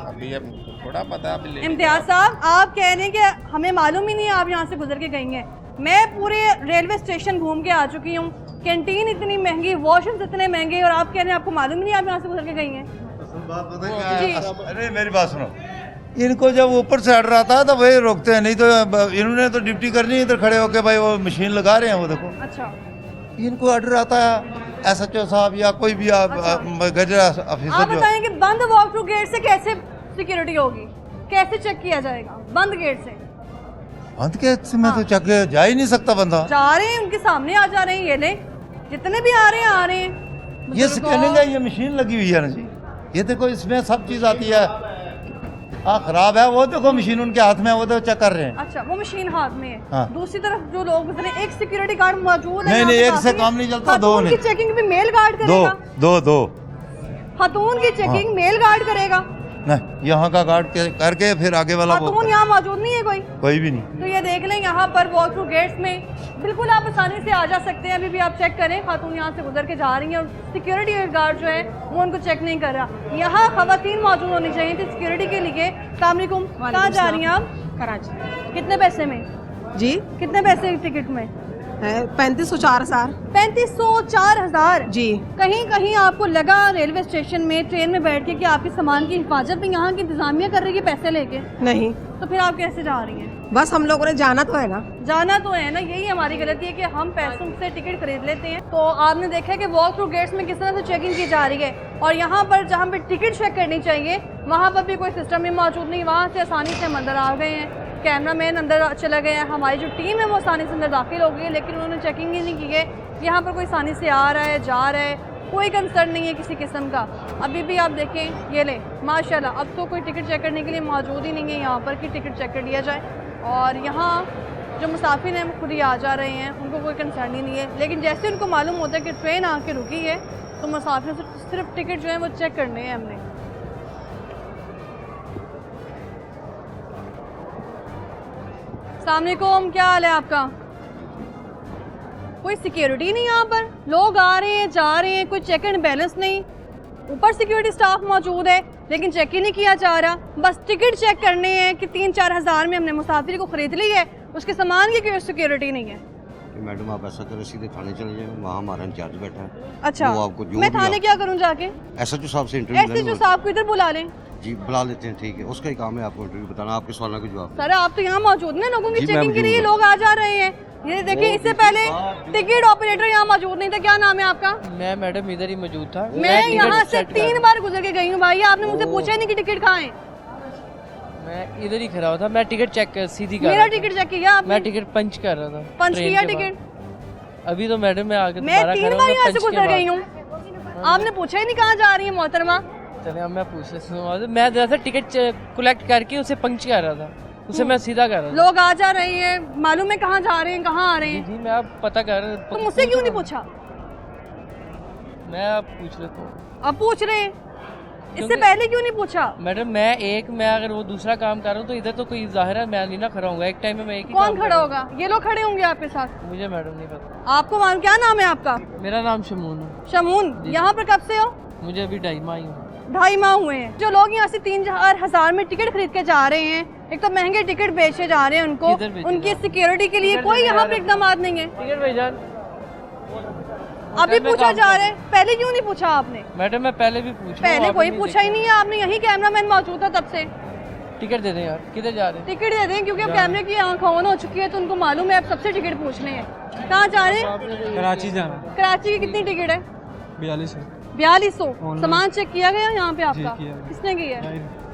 Speaker 7: अभी अब थोड़ा पता है, अभी लेके
Speaker 1: इम्तियाज साहब आप कह रहे हैं कि हमें मालूम ही नहीं है आप यहाँ से गुजर के गई हैं। मैं पूरे रेलवे स्टेशन घूम के आ चुकी हूँ, कैंटीन इतनी महंगी, वॉशरूम्स इतने महंगे, और आप कह रहे हैं आपको मालूम ही नहीं आप यहाँ से गुजर के गई हैं। जी।
Speaker 8: अरे मेरी बात सुनो, इनको जब ऊपर से ऑर्डर आता है तो वही रोकते हैं, नहीं तो इन्होंने तो ड्यूटी करनी है इधर खड़े होके, भाई वो मशीन लगा रहे हैं, वो देखो
Speaker 1: अच्छा
Speaker 8: इनको ऑर्डर आता है SHO साहब या कोई भी गजर
Speaker 1: आप
Speaker 8: ऑफिसर जो
Speaker 1: बताएं कि बंद वॉक थ्रू गेट से कैसे सिक्योरिटी होगी, कैसे चेक किया जाएगा बंद गेट से?
Speaker 8: बंद के में तो चक जा ही नहीं सकता बंदा।
Speaker 1: जा रहे हैं उनके सामने आ जा रहे हैं, ये ले जितने भी आ रहे हैं आ रहे हैं।
Speaker 8: ये स्कैनिंग है, ये मशीन लगी हुई है ना जी, ये देखो इसमें सब चीज़ आती है। हाँ खराब है, वो देखो मशीन उनके हाथ में है, वो तो चेक कर रहे हैं।
Speaker 1: अच्छा वो मशीन हाथ में है।
Speaker 8: हाँ।
Speaker 1: दूसरी तरफ जो लोग गुजरे, एक सिक्योरिटी गार्ड मौजूद है
Speaker 8: नहीं
Speaker 1: यहाँ
Speaker 8: नहीं,
Speaker 1: पे
Speaker 8: एक से
Speaker 1: काफी।
Speaker 8: काम नहीं चलता,
Speaker 1: खातून
Speaker 8: दो
Speaker 1: की
Speaker 8: नहीं,
Speaker 1: चेकिंग भी मेल गार्ड
Speaker 8: दो
Speaker 1: करेगा?
Speaker 8: दो दो
Speaker 1: खातून की चेकिंग मेल गार्ड करेगा?
Speaker 8: नहीं, यहाँ का गार्ड करके फिर आगे वाला वो
Speaker 1: खातून यहाँ मौजूद नहीं है कोई?
Speaker 8: कोई भी नहीं।
Speaker 1: तो ये देख लें यहाँ पर वॉक थ्रू गेट्स में बिल्कुल आप आसानी से आ जा सकते हैं। अभी भी आप चेक करें, खातून यहाँ से गुजर के जा रही हैं और सिक्योरिटी गार्ड जो है वो उनको चेक नहीं कर रहा। यहाँ खवातीन मौजूद होनी चाहिए थी सिक्योरिटी के लिए। सलामकुम, कहाँ जा रही हैं आप?
Speaker 9: कराची।
Speaker 1: कितने पैसे में
Speaker 9: जी
Speaker 1: कितने पैसे टिकट में?
Speaker 9: 3500 4000।
Speaker 1: 3500 4000
Speaker 9: जी।
Speaker 1: कहीं कहीं आपको लगा रेलवे स्टेशन में ट्रेन में बैठ के कि आपके सामान की हिफाजत भी यहाँ की इंतजामिया कर रही है पैसे लेके?
Speaker 9: नहीं,
Speaker 1: तो फिर आप कैसे जा रही हैं?
Speaker 9: बस हम लोगों ने जाना तो है ना।
Speaker 1: जाना तो है ना, यही हमारी गलती है कि हम पैसों से टिकट खरीद लेते हैं। तो आपने देखा कि वॉक थ्रू गेट्स में किस तरह से चेकिंग की जा रही है, और यहाँ पर जहाँ पर टिकट चेक करनी चाहिए वहाँ पर भी कोई सिस्टम ही मौजूद नहीं। वहाँ से आसानी से हम अंदर आ गए हैं, कैमरामैन अंदर चला गया है, हमारी जो टीम है वो आसानी से अंदर दाखिल हो गई है, लेकिन उन्होंने चेकिंग ही नहीं की है। यहाँ पर कोई आसानी से आ रहा है, जा रहा है, कोई कंसर्न नहीं है किसी किस्म का। अभी भी आप देखें, ये ले माशाल्लाह अब तो कोई टिकट चेक करने के लिए मौजूद ही नहीं है यहाँ पर कि टिकट चेक कर लिया जाए। और यहाँ जो मुसाफिर हैं वो खुद ही आ जा रहे हैं, उनको कोई कंसर्न ही नहीं है। लेकिन जैसे उनको मालूम होता है कि ट्रेन आके रुकी है तो मुसाफिर से सिर्फ टिकट जो है वो चेक करने हैं हमने। अस्सलाम वालेकुम, क्या हाल है आपका? कोई सिक्योरिटी नहीं यहाँ पर, लोग आ रहे हैं जा रहे हैं, कोई चेक एंड बैलेंस नहीं। ऊपर सिक्योरिटी स्टाफ मौजूद है लेकिन चेक ही नहीं किया जा रहा। बस टिकट चेक करने हैं कि 3-4 हज़ार में हमने मुसाफिर को खरीद ली है, उसके सामान की कोई सिक्योरिटी नहीं है।
Speaker 3: मैडम आप ऐसा करें सीधे थाने चले जाएं, वहाँ हमारा इंचार्ज बैठा है।
Speaker 1: अच्छा,
Speaker 3: वो आपको जो
Speaker 1: मैं
Speaker 3: भी
Speaker 1: थाने
Speaker 3: आप-
Speaker 1: क्या करूँ जाके?
Speaker 3: SHO साहब से इंटरव्यू
Speaker 1: SHO साहब को इधर बुला लें।
Speaker 3: जी बुला लेते हैं, ठीक है, उसका ही काम है आपको इंटरव्यू बताना, आपके सवालों के जवाब।
Speaker 1: सर आप तो यहाँ मौजूद हैं, लोगों की
Speaker 3: जी,
Speaker 1: चेकिंग
Speaker 3: मैम,
Speaker 1: के लिए
Speaker 3: जी,
Speaker 1: लोग आ जा रहे हैं। ये देखिए, इससे पहले टिकट ऑपरेटर यहाँ मौजूद नहीं था। क्या नाम है आपका?
Speaker 5: मैं मैडम इधर ही मौजूद था।
Speaker 1: मैं
Speaker 5: टिकट
Speaker 1: यहाँ से
Speaker 5: सेट कर-
Speaker 1: 3 बार गुजर के गई हूँ भाई, आपने मुझसे पूछा ही नहीं कि टिकट कहाँ है।
Speaker 5: मैं इधर ही खड़ा हुआ था, मैं टिकट चेक सीधी कर
Speaker 1: मेरा
Speaker 5: रहा था।
Speaker 1: टिकट चेक किया आपने?
Speaker 5: मैं टिकट पंच कर रहा था।
Speaker 1: पंच
Speaker 5: ट्रेन
Speaker 1: किया
Speaker 5: के बाद।
Speaker 1: टिकट?
Speaker 5: अभी तो मैडम मैं आगे
Speaker 1: मैं 3 बार यहाँ से गुजर गई हूँ,
Speaker 5: हूँ।
Speaker 1: आपने पूछा ही नहीं कहाँ जा रही है मोहतरमा।
Speaker 5: चले अब मैं पूछ लेता हूँ। मैं दरअसल टिकट कलेक्ट करके उसे पंच कर रहा था, उसे मैं सीधा कर रहा था।
Speaker 1: लोग आ जा रहे हैं, मालूम है कहाँ जा रहे हैं, कहाँ आ रहे
Speaker 5: जी
Speaker 1: हैं।
Speaker 5: जी मैं अब पता कर
Speaker 1: तो मुझसे क्यों नहीं पूछा?
Speaker 5: मैं अब पूछ लेता हूँ।
Speaker 1: अब पूछ रहे हैं इससे पहले क्यों नहीं पूछा?
Speaker 5: मैडम मैं अगर वो दूसरा काम कर रहा हूँ तो इधर तो कोई जाहिर है मैं नहीं ना खड़ा होऊंगा, एक टाइम में मैं एक ही
Speaker 1: कौन
Speaker 5: काम
Speaker 1: खड़ा होगा? ये लोग खड़े होंगे आपके साथ?
Speaker 5: मुझे मैडम नहीं पता।
Speaker 1: आपको मान, क्या नाम है आपका?
Speaker 5: मेरा नाम शमून है।
Speaker 1: शमून, यहाँ पर कब से हो?
Speaker 5: मुझे अभी 2.5 माह ही हुए।
Speaker 1: 2.5 माह हुए हैं। जो लोग यहाँ से 3,000 में टिकट खरीद के जा रहे हैं, एक तो महंगे टिकट बेचे जा रहे हैं उनको,
Speaker 5: किधर बेचे
Speaker 1: उनकी
Speaker 5: जा
Speaker 1: सिक्योरिटी के लिए कोई यहाँ पे इकदाम नहीं है।
Speaker 5: टिकट भाईजान
Speaker 1: अभी
Speaker 5: मैं
Speaker 1: पूछा
Speaker 5: काम
Speaker 1: जा
Speaker 5: कर-
Speaker 1: रहा है, पहले क्यों नहीं पूछा आपने?
Speaker 5: मैडम मैं पहले भी पूछ रहा हूँ,
Speaker 1: पहले
Speaker 5: आपने
Speaker 1: कोई
Speaker 5: नहीं
Speaker 1: पूछा ही नहीं है आपने, यही कैमरामैन मौजूद था तब से।
Speaker 5: देखा। टिकट दे दें यार, किधर जा रहे हैं?
Speaker 1: टिकट दे दें, क्योंकि अब कैमरे की आंख ऑन हो चुकी है तो उनको मालूम है अब सबसे टिकट पूछने हैं। कहाँ जा रहे हैं?
Speaker 4: कराची जाना।
Speaker 1: कराची की कितनी टिकट है?
Speaker 4: 4200।
Speaker 1: 4200। सामान चेक किया गया यहाँ पे आपका? किसने किया?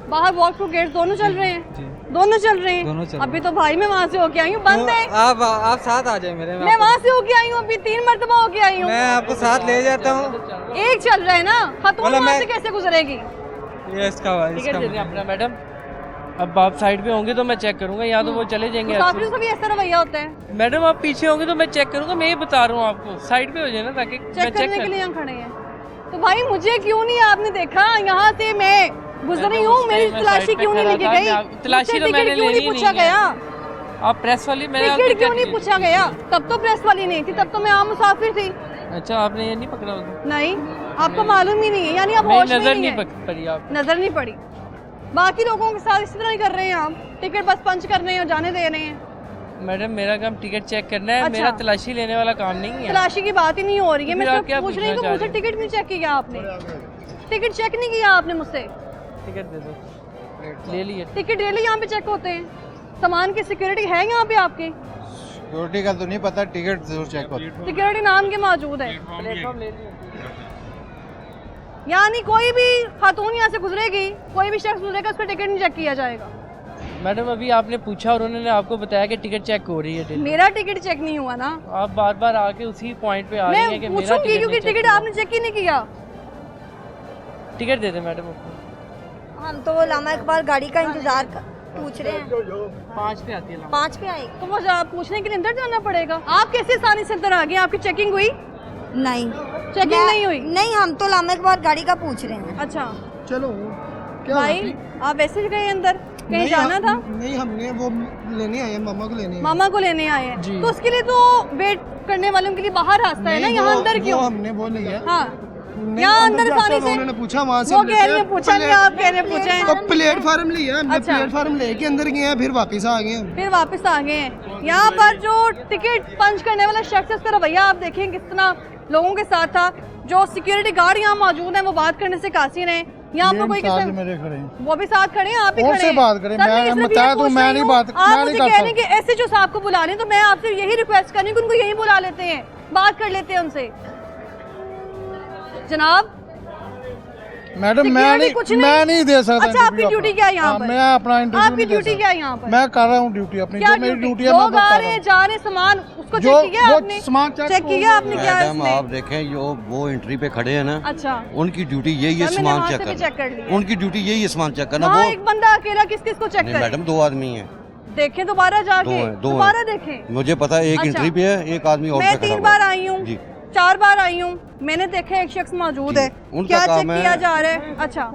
Speaker 1: बाहर वॉक टू गेट दोनों चल रहे हैं? दोनों चल रहे हैं। अभी तो भाई मैं वहाँ से होके आई हूँ, बंद है।
Speaker 4: आप साथ आ जाए मेरे।
Speaker 1: मैं वहाँ से होके आई हूँ, अभी 3 मरतबा होके आई हूँ।
Speaker 4: मैं आपको साथ ले जाता हूँ।
Speaker 1: एक चल रहा है ना, खतून
Speaker 4: बोला
Speaker 1: वहाँ
Speaker 4: मैं-
Speaker 1: से कैसे गुजरेगी?
Speaker 4: ये इसका
Speaker 5: टिकट दे दें अपना मैडम। अब आप साइड पे होंगे तो मैं चेक करूंगा, या तो वो चले जाएंगे
Speaker 1: मुसाफिरों
Speaker 5: ऐसे।
Speaker 1: से भी ऐसा रवैया होता है?
Speaker 5: मैडम आप पीछे होंगे तो मैं चेक करूंगा, मैं ये बता रहा हूँ आपको। साइड पे हो जाए ना ताकि मैं
Speaker 1: चेक
Speaker 5: चेक
Speaker 1: करने के
Speaker 5: कर।
Speaker 1: लिए यहाँ खड़े हैं तो भाई मुझे क्यों नहीं आपने देखा? यहाँ से मैं गुजरी हूँ, मेरी
Speaker 5: मैं
Speaker 1: तलाशी
Speaker 5: साइड पे
Speaker 1: क्यों नहीं
Speaker 5: खड़ा
Speaker 1: लेके
Speaker 5: था,
Speaker 1: गई?
Speaker 5: मैं- तलाशी
Speaker 1: मुझसे
Speaker 5: तो मैंने
Speaker 1: टिकट क्यों
Speaker 5: लेनी
Speaker 1: नहीं
Speaker 5: नहीं
Speaker 1: पूछा
Speaker 5: है।
Speaker 1: गया?
Speaker 5: आप प्रेस वाली मैंने
Speaker 1: टिकट क्यों नहीं पूछा गया? तब तो प्रेस वाली नहीं थी, तब तो मैं आम मुसाफिर थी।
Speaker 5: अच्छा आपने ये नहीं पकड़ा होता?
Speaker 1: नहीं, आपको मालूम ही नहीं है, यानी आप
Speaker 5: मेरी
Speaker 1: होश में
Speaker 5: नजर
Speaker 1: ही
Speaker 5: नहीं
Speaker 1: है।
Speaker 5: पड़ी आप।
Speaker 1: नजर नहीं पड़ी। बाकी लोगों के साथ इसी तरह ही कर रहे हैं आप, टिकट बस पंच कर रहे हैं और जाने दे रहे हैं।
Speaker 5: मैडम मेरा काम टिकट चेक करना है,
Speaker 1: अच्छा।
Speaker 5: मेरा तलाशी लेने वाला काम नहीं है।
Speaker 1: तलाशी की बात ही नहीं हो रही है, मैं
Speaker 5: फिर आप
Speaker 1: सिर्फ
Speaker 5: क्या
Speaker 1: पूछ रही हूँ कि
Speaker 5: पूछना
Speaker 1: मुझसे
Speaker 5: चाह रही
Speaker 1: टिकट नहीं चेक किया आपने? टिकट चेक नहीं किया आपने मुझसे?
Speaker 5: टिकट दे दो, ले लिए।
Speaker 1: टिकट डेली यहाँ पे चेक होते हैं? सामान की सिक्योरिटी है यहाँ पे आपके?
Speaker 8: सिक्योरिटी का तो नहीं पता, टिकट जरूर चेक करो।
Speaker 1: सिक्योरिटी नाम के मौजूद है।
Speaker 5: प्लेटफॉर्म ले लिए।
Speaker 1: यानी कोई भी खातून यहाँ से गुजरेगी, कोई भी शख्स गुजरेगा, उसका टिकट नहीं चेक किया जाएगा?
Speaker 5: मैडम अभी आपने पूछा और उन्होंने आपको बताया कि टिकट चेक हो रही है डेली।
Speaker 1: मेरा टिकट चेक नहीं हुआ ना।
Speaker 5: आप बार बार आके उसी पॉइंट पे आ रही हैं कि
Speaker 1: मैं
Speaker 5: मेरा
Speaker 1: पूछूंगी
Speaker 5: टिकट
Speaker 1: क्योंकि
Speaker 5: नहीं चेक
Speaker 1: टिकट
Speaker 5: हुआ।
Speaker 1: आपने चेक ही नहीं किया।
Speaker 5: टिकट दे दे मैडम आपको।
Speaker 10: हम तो लामा इकबाल गाड़ी का इंतजार पूछ रहे हैं।
Speaker 5: 5 पे आती है।
Speaker 10: 5 पे आए?
Speaker 1: तो मुझे आप पूछने के लिए अंदर जाना पड़ेगा। आप कैसे आसानी से अंदर आ गए? आपकी चेकिंग हुई?
Speaker 10: नहीं,
Speaker 1: चेकिंग नहीं हुई?
Speaker 10: नहीं, हम तो लामा इकबाल गाड़ी का पूछ रहे हैं।
Speaker 1: अच्छा
Speaker 4: चलो
Speaker 1: भाई, आप वैसे ही गए अंदर, कहीं जाना था?
Speaker 4: नहीं, हमने वो लेने आए, मामा को लेने आए।
Speaker 1: मामा को लेने आए हैं
Speaker 4: जी।
Speaker 1: तो उसके लिए तो वेट करने वालों के लिए बाहर रास्ता है ना,
Speaker 4: नहीं,
Speaker 1: यहाँ
Speaker 4: वो-
Speaker 1: अंदर क्यों?
Speaker 4: वो हमने वो लिया।
Speaker 1: हाँ,
Speaker 4: नहीं,
Speaker 1: यहाँ अंदर
Speaker 4: जाते
Speaker 1: आसानी
Speaker 4: हुए
Speaker 1: से
Speaker 4: उन्होंने पूछा वहाँ से
Speaker 1: वो
Speaker 4: हम
Speaker 1: कह रहे
Speaker 4: लेते
Speaker 1: हैं
Speaker 4: हैं,
Speaker 1: पूछा नहीं, आप कह रहे हैं पूछा है।
Speaker 4: तो प्लेटफार्म लिया हमने,
Speaker 1: अच्छा।
Speaker 4: प्लेटफार्म लेके अंदर गए हैं, फिर वापस आ गए हैं।
Speaker 1: फिर वापस आ गए हैं। यहाँ पर जो टिकट पंच करने वाला शख्स है, उसका रवैया आप देखें किस तरह लोगों के साथ था। जो सिक्योरिटी गार्ड यहाँ मौजूद है वो बात करने से कासिर हैं। यहाँ पर कोई किसी
Speaker 8: मेरे खड़े हैं।
Speaker 1: वो भी साथ खड़े हैं, आप भी
Speaker 8: कौन
Speaker 1: खड़े
Speaker 8: से
Speaker 1: हैं।
Speaker 8: बात करें?
Speaker 1: सर,
Speaker 8: मैं
Speaker 1: सिर्फ ये
Speaker 8: बता दूं,
Speaker 1: पूछ
Speaker 8: मैं
Speaker 1: रही
Speaker 8: नहीं
Speaker 1: हूँ,
Speaker 8: बात-
Speaker 1: आप
Speaker 8: मैं
Speaker 1: मुझे
Speaker 8: नहीं
Speaker 1: कह
Speaker 8: कर
Speaker 1: रहे हैं कि ऐसे जो साहब को बुला लें, तो मैं आपसे यही रिक्वेस्ट करनी कि उनको यही बुला लेते हैं, बात कर लेते हैं उनसे। जनाब
Speaker 8: मैडम
Speaker 1: Security कुछ नहीं?
Speaker 8: मैं नहीं दे सकता।
Speaker 1: अच्छा, आपकी ड्यूटी क्या है यहाँ पर?
Speaker 8: मैं अपना इंटरव्यू
Speaker 1: आपकी ड्यूटी क्या है यहाँ पर?
Speaker 8: मैं कर रहा हूँ ड्यूटी अपनी,
Speaker 1: क्या
Speaker 8: जो मेरी ड्यूटी है
Speaker 1: लोग
Speaker 8: मैं
Speaker 1: आ
Speaker 8: बता
Speaker 1: रहे
Speaker 8: रहा
Speaker 1: हैं, जा रहे हैं, सामान उसको
Speaker 8: जो-
Speaker 1: चेक किया
Speaker 8: वो
Speaker 1: आपने?
Speaker 8: सामान चेक
Speaker 1: किया आपने? क्या है
Speaker 3: मैडम
Speaker 1: इसमें?
Speaker 3: आप देखें जो वो एंट्री पे खड़े हैं ना,
Speaker 1: अच्छा,
Speaker 3: उनकी ड्यूटी यही है
Speaker 1: सर, मैंने
Speaker 3: सामान
Speaker 1: वहाँ
Speaker 3: चेक
Speaker 1: से भी चेक कर
Speaker 3: करना।
Speaker 1: लिया।
Speaker 3: उनकी ड्यूटी यही है सामान चेक करना।
Speaker 1: वहाँ
Speaker 3: वो
Speaker 1: एक बंदा अकेला किस किस को चेक
Speaker 3: नहीं
Speaker 1: करे?
Speaker 3: मैडम, 2 आदमी हैं।
Speaker 1: देखें दोबारा जाके,
Speaker 3: दो
Speaker 1: दोबारा
Speaker 3: हैं।
Speaker 1: देखें।
Speaker 3: मुझे पता है एक
Speaker 1: अच्छा।
Speaker 3: एंट्री पे है, एक आदमी और
Speaker 1: मैं
Speaker 3: पे खड़ा
Speaker 1: 3
Speaker 3: हुआ
Speaker 1: बार
Speaker 3: है।
Speaker 1: आई हूँ,
Speaker 3: जी
Speaker 1: 4 बार आई हूँ, मैंने देखा एक शख्स मौजूद
Speaker 3: जी,
Speaker 1: है।
Speaker 3: उनका
Speaker 1: क्या चेक
Speaker 3: काम है-
Speaker 1: किया जा रहा है? अच्छा,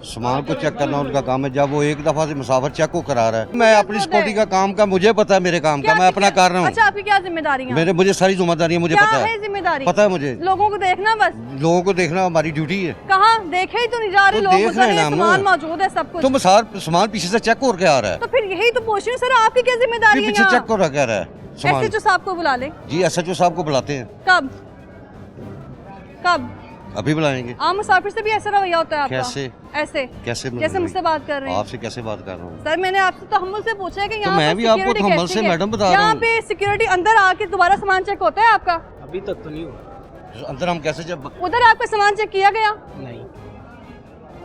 Speaker 3: सामान को चेक करना उनका काम है। जब वो एक दफा से मुसाफिर चेक को करा रहा है, मैं अपनी सिक्योरिटी का काम का मुझे पता है, मेरे काम का मैं अपना कर रहा
Speaker 1: अच्छा,
Speaker 3: हूँ।
Speaker 1: आपकी क्या जिम्मेदारी है?
Speaker 3: मुझे सारी जिम्मेदारी है, मुझे
Speaker 1: क्या
Speaker 3: पता
Speaker 1: है
Speaker 3: है,
Speaker 1: जिम्मेदारी?
Speaker 3: पता है मुझे।
Speaker 1: लोगों को देखना बस।
Speaker 3: लोगों को देखना हमारी ड्यूटी है।
Speaker 1: कहाँ देखे ही तो नहीं जा रहे,
Speaker 3: तो
Speaker 1: लोग
Speaker 3: देख
Speaker 1: गुजर
Speaker 3: रहे
Speaker 1: रहे
Speaker 3: हैं
Speaker 1: हैं,
Speaker 3: ना हम।
Speaker 1: सामान मौजूद है, सब कुछ।
Speaker 3: तो सामान पीछे से चेक होकर आ रहा है,
Speaker 1: तो फिर यही तो पूछ रही हूँ, सर आपकी क्या जिम्मेदारी है
Speaker 3: पीछे
Speaker 1: यहाँ?
Speaker 3: चेक हो रहा है सामान।
Speaker 1: एसएचओ साहब को बुला ले।
Speaker 3: जी एसएचओ साहब को बुलाते हैं।
Speaker 1: कब कब?
Speaker 3: अभी बुलाएंगे।
Speaker 1: आम मुसाफिर से भी ऐसा रवैया होता है आपका?
Speaker 3: कैसे?
Speaker 1: ऐसे
Speaker 3: कैसे
Speaker 1: जैसे मुझसे बात कर रहे हैं।
Speaker 3: आपसे कैसे बात कर रहा हूँ?
Speaker 1: सर मैंने आपसे तहम्मुल से पूछा है कि यहाँ
Speaker 3: मैं
Speaker 1: पर
Speaker 3: भी आपको
Speaker 1: security
Speaker 3: तहम्मुल
Speaker 1: कैसी
Speaker 3: से
Speaker 1: है?
Speaker 3: मैडम बता रहा
Speaker 1: यहाँ
Speaker 3: हूँ।
Speaker 1: पे सिक्योरिटी अंदर आके दोबारा सामान चेक होता है आपका?
Speaker 4: अभी तक तो नहीं हुआ।
Speaker 3: अंदर हम कैसे जब
Speaker 1: उधर आपका सामान चेक किया गया?
Speaker 4: नहीं,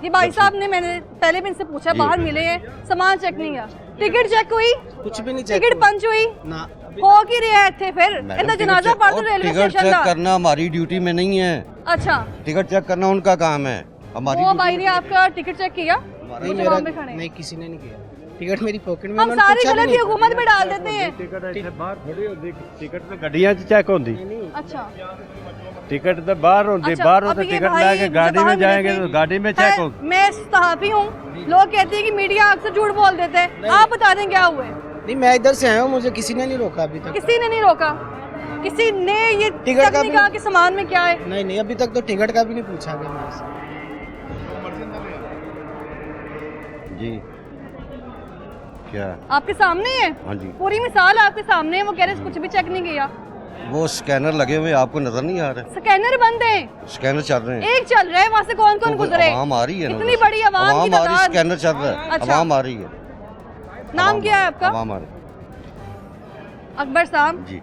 Speaker 1: ये भाई साहब ने, मैंने पहले भी इनसे पूछा, बाहर मिले हैं, सामान चेक नहीं किया। टिकट चेक हुई?
Speaker 4: कुछ भी नहीं चेक
Speaker 1: टिकट पंच हुई?
Speaker 4: ना।
Speaker 1: हो की रहे थे फिर इनका जनाजा पड़ तो रेलवे
Speaker 3: टिकट
Speaker 1: स्टेशन
Speaker 3: चेक
Speaker 1: था।
Speaker 3: करना हमारी ड्यूटी में नहीं है।
Speaker 1: अच्छा,
Speaker 3: टिकट चेक करना उनका काम है, हमारी
Speaker 1: वो
Speaker 3: ड्यूटी
Speaker 1: भाई ने आपका टिकट चेक किया?
Speaker 4: नहीं,
Speaker 1: जो
Speaker 4: मेरा
Speaker 1: वहाँ पे खड़े हैं।
Speaker 4: नहीं, किसी ने नहीं किया। टिकट मेरी पॉकेट में,
Speaker 1: हम
Speaker 4: उन्होंने
Speaker 1: सारी
Speaker 4: पूछा भी
Speaker 1: गलत
Speaker 4: नहीं।
Speaker 1: हुकूमत में डाल देते हैं।
Speaker 6: टिकट ਇੱਥੇ ਬਾਹਰ ਥੋੜੀ ਹੁੰਦੀ ਟਿਕਟ ਤੇ ਗੱਡੀਆਂ 'ਚ ਚੈੱਕ ਹੁੰਦੀ
Speaker 1: अच्छा
Speaker 6: टिकट तो बाहर होती
Speaker 1: अच्छा,
Speaker 6: बाहर
Speaker 1: अब
Speaker 6: होते
Speaker 1: ये
Speaker 6: टिकट
Speaker 1: भाई
Speaker 6: लेके
Speaker 1: मुझे
Speaker 6: गाड़ी
Speaker 1: बाहर
Speaker 6: में
Speaker 1: मिले
Speaker 6: जाएंगे
Speaker 1: थे।
Speaker 6: तो गाड़ी में चेक
Speaker 1: खैर,
Speaker 6: होगी।
Speaker 1: मैं सहाफी हूँ, लोग कहते हैं कि मीडिया अक्सर झूठ बोल देते हैं। आप बता दें क्या हुआ है?
Speaker 4: नहीं, मैं इधर से आया हूँ, मुझे किसी ने नहीं रोका अभी तक।
Speaker 1: किसी ने नहीं रोका, किसी ने ये
Speaker 4: टिकट
Speaker 1: तक
Speaker 4: का
Speaker 1: नहीं
Speaker 4: भी-
Speaker 1: कहा कि सामान में क्या है।
Speaker 4: नहीं, अभी तक तो टिकट का भी नहीं पूछा गया मेरे से।
Speaker 3: जी क्या?
Speaker 1: आपके सामने है,
Speaker 3: हाँ जी,
Speaker 1: पूरी मिसाल आपके सामने है। वो कह रहे हैं कुछ भी चेक नहीं किया।
Speaker 3: वो स्कैनर लगे हुए आपको नजर नहीं आ रहे?
Speaker 1: स्कैनर बंद है,
Speaker 3: स्कैनर चल रहे हैं।
Speaker 1: एक चल रहा है, वहाँ से कौन कौन
Speaker 3: तो
Speaker 1: गुजरे?
Speaker 3: आवाम आ रही है ना
Speaker 1: इतनी
Speaker 3: उधर।
Speaker 1: बड़ी आवाम की
Speaker 3: आवाम आ रही,
Speaker 1: तादाद।
Speaker 3: स्कैनर चल रहा है,
Speaker 1: अच्छा।
Speaker 3: आवाम आ रही है।
Speaker 1: नाम
Speaker 3: आवाम
Speaker 1: क्या है आपका?
Speaker 3: आवाम आ रही
Speaker 1: अकबर साहब,
Speaker 3: जी।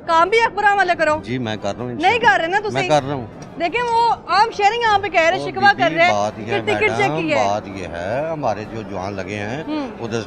Speaker 1: काम भी अकबर वाले करो।
Speaker 3: जी मैं कर रहा हूँ,
Speaker 1: नहीं कर रहे ना तुम?
Speaker 3: मैं कर रहा हूँ।
Speaker 1: देखें वो आम शेयरिंग यहाँ पे कह रहे हैं, शिकवा कर रहे
Speaker 3: बात
Speaker 1: हैं
Speaker 3: ये
Speaker 1: कि टिकट चेक की है।
Speaker 3: बात ये है, हमारे जो जवान लगे हैं उधर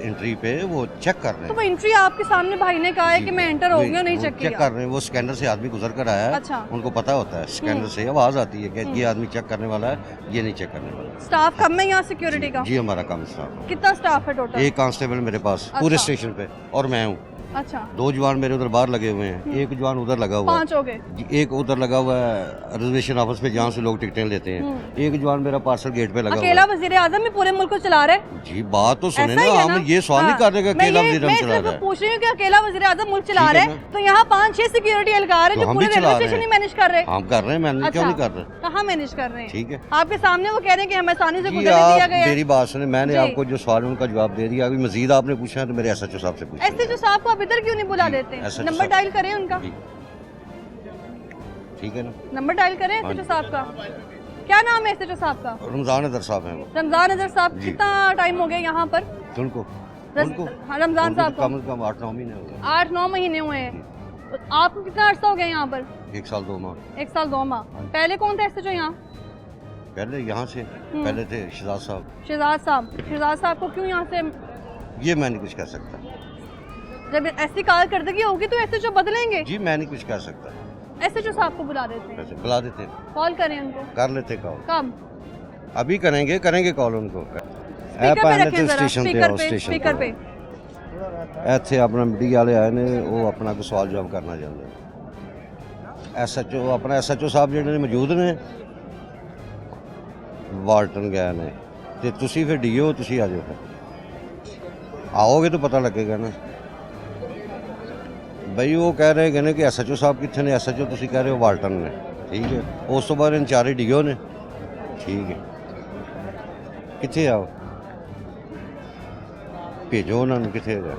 Speaker 3: एंट्री पे वो चेक कर रहे
Speaker 1: तो
Speaker 3: हैं।
Speaker 1: वो एंट्री आपके सामने भाई ने कहा है कि मैं एंटर हो गया, नहीं चेक
Speaker 3: चेक
Speaker 1: किया।
Speaker 3: कर रहे हैं, वो स्कैनर से आदमी गुजर कर आया है।
Speaker 1: अच्छा।
Speaker 3: उनको पता होता है, स्कैनर से आवाज आती है कि ये आदमी चेक करने वाला है, ये नहीं चेक करने वाला।
Speaker 1: स्टाफ कम है यहाँ सिक्योरिटी का?
Speaker 3: जी हमारा काम स्टाफ है।
Speaker 1: कितना स्टाफ है टोटल?
Speaker 3: एक कांस्टेबल मेरे पास पूरे
Speaker 1: अच्छा।
Speaker 3: स्टेशन पे, और मैं हूँ।
Speaker 1: अच्छा,
Speaker 3: 2 जवान मेरे उधर बाहर लगे हुए हैं, एक जवान उधर लगा हुआ है।
Speaker 1: 5 हो गए।
Speaker 3: जी, एक उधर लगा हुआ है रिजर्वेशन ऑफिस पे जहाँ से लोग टिकटें लेते हैं। एक जवान मेरा पार्सल गेट पे लगा हुआ
Speaker 1: अकेला
Speaker 3: है।
Speaker 1: वजीर आजम ही पूरे मुल्क को चला रहा है?
Speaker 3: जी बात तो सुने
Speaker 1: ऐसा ही
Speaker 3: ना,
Speaker 1: है
Speaker 3: हम ये सवाल नहीं कर रहे कि अकेला वजीर
Speaker 1: मैं
Speaker 3: चला रहा
Speaker 1: सिर्फ
Speaker 3: है।
Speaker 1: पूछ रही हूँ कि अकेला वजीर आजम मुल्क चला
Speaker 3: ठीक
Speaker 1: रहा
Speaker 3: है
Speaker 1: है, तो यहाँ 5-6 सिक्योरिटी एहलकार है
Speaker 3: तो
Speaker 1: जो
Speaker 3: हम
Speaker 1: पूरे
Speaker 3: भी
Speaker 1: रेलवे
Speaker 3: चला रहे
Speaker 1: स्टेशन ही
Speaker 3: हैं।
Speaker 1: मैनेज कर रहे हैं।
Speaker 3: हम कर रहे हैं, मैनेज क्यों नहीं कर रहे?
Speaker 1: कहाँ मैनेज कर रहे हैं?
Speaker 3: ठीक है,
Speaker 1: आपके सामने वो कह रहे हैं कि हमें आसानी से
Speaker 3: जी
Speaker 1: गुजरने दिया
Speaker 3: आप
Speaker 1: गया है।
Speaker 3: मेरी बात सुने, मैंने
Speaker 1: जी।
Speaker 3: आपको जो सवाल है उनका जवाब दे दिया। अभी मजीद आपने पूछा है तो मेरे SHO साहब से पूछिए।
Speaker 1: ऐसे जो साहब को आप इधर क्यों नहीं बुला
Speaker 3: जी,
Speaker 1: देते?
Speaker 3: SHO
Speaker 1: नंबर
Speaker 3: साहब।
Speaker 1: डायल करें उनका,
Speaker 3: जी। ठीक है ना,
Speaker 1: नंबर डायल करें
Speaker 3: हाँ
Speaker 1: SHO
Speaker 3: जी।
Speaker 1: साहब का। क्या नाम है SHO साहब का?
Speaker 3: रमजान अदर साहब हैं वो।
Speaker 1: रमजान अजहर साहब।
Speaker 3: जी।
Speaker 1: कितना टाइम हो गया यहाँ पर?
Speaker 3: तो उनको
Speaker 1: हाँ, रमजान साहब को
Speaker 3: कम से कम 8-9 महीने हो गए।
Speaker 1: 8-9 महीने हुए हैं। तो आपको कितना अर्सा हो गया यहाँ पर?
Speaker 3: 1 साल 2 माह।
Speaker 1: 1 साल 2 माह। पहले कौन थे SHO यहाँ?
Speaker 3: पहले यहाँ से पहले थे शहजाद साहब।
Speaker 1: शहजाद साहब। शहजाद साहब को क्यों यहाँ से?
Speaker 3: ये मैं नहीं कुछ कह सकता।
Speaker 1: जब ऐसी कारकर्दगी होगी तो SHO बदलेंगे।
Speaker 3: जी मैं नहीं कुछ कह सकता।
Speaker 1: SHO साहब को बुला देते हैं,
Speaker 3: वैसे बुला देते हैं,
Speaker 1: कॉल करें उनको।
Speaker 3: कर लेते कॉल।
Speaker 1: कब?
Speaker 3: अभी करेंगे कॉल उनको।
Speaker 1: स्पीकर पे रखें जरा, स्पीकर पे।
Speaker 3: ਇੱਥੇ ਆਪਣਾ ਮੀਡੀਆ ਵਾਲੇ ਆਏ ਨੇ, ਉਹ ਆਪਣਾ ਕੋਈ ਸਵਾਲ ਜਵਾਬ ਕਰਨਾ ਚਾਹੁੰਦੇ ਨੇ। SHO ਆਪਣਾ SHO ਸਾਹਿਬ ਜਿਹੜੇ ਨੇ ਮੌਜੂਦ ਨੇ, ਵਾਲਟਨ ਗਏ ਨੇ, ਤੇ ਤੁਸੀਂ ਫਿਰ DO ਤੁਸੀਂ ਆ ਜਾਓ, ਫਿਰ ਆਓਗੇ ਤਾਂ ਪਤਾ ਲੱਗੇਗਾ ਨਾ। ਬਈ ਉਹ ਕਹਿ ਰਹੇ ਨੇ ਕਿ SHO ਸਾਹਿਬ ਕਿੱਥੇ ਨੇ? SHO ਤੁਸੀਂ ਕਹਿ ਰਹੇ ਹੋ ਵਾਲਟਨ ਨੇ, ਠੀਕ ਹੈ। ਉਸ ਤੋਂ ਬਾਅਦ ਇੰਚਾਰਜ DO ਨੇ, ਠੀਕ ਹੈ। ਕਿੱਥੇ ਆਓ, ਭੇਜੋ ਉਹਨਾਂ ਨੂੰ। ਕਿੱਥੇ ਹੈਗਾ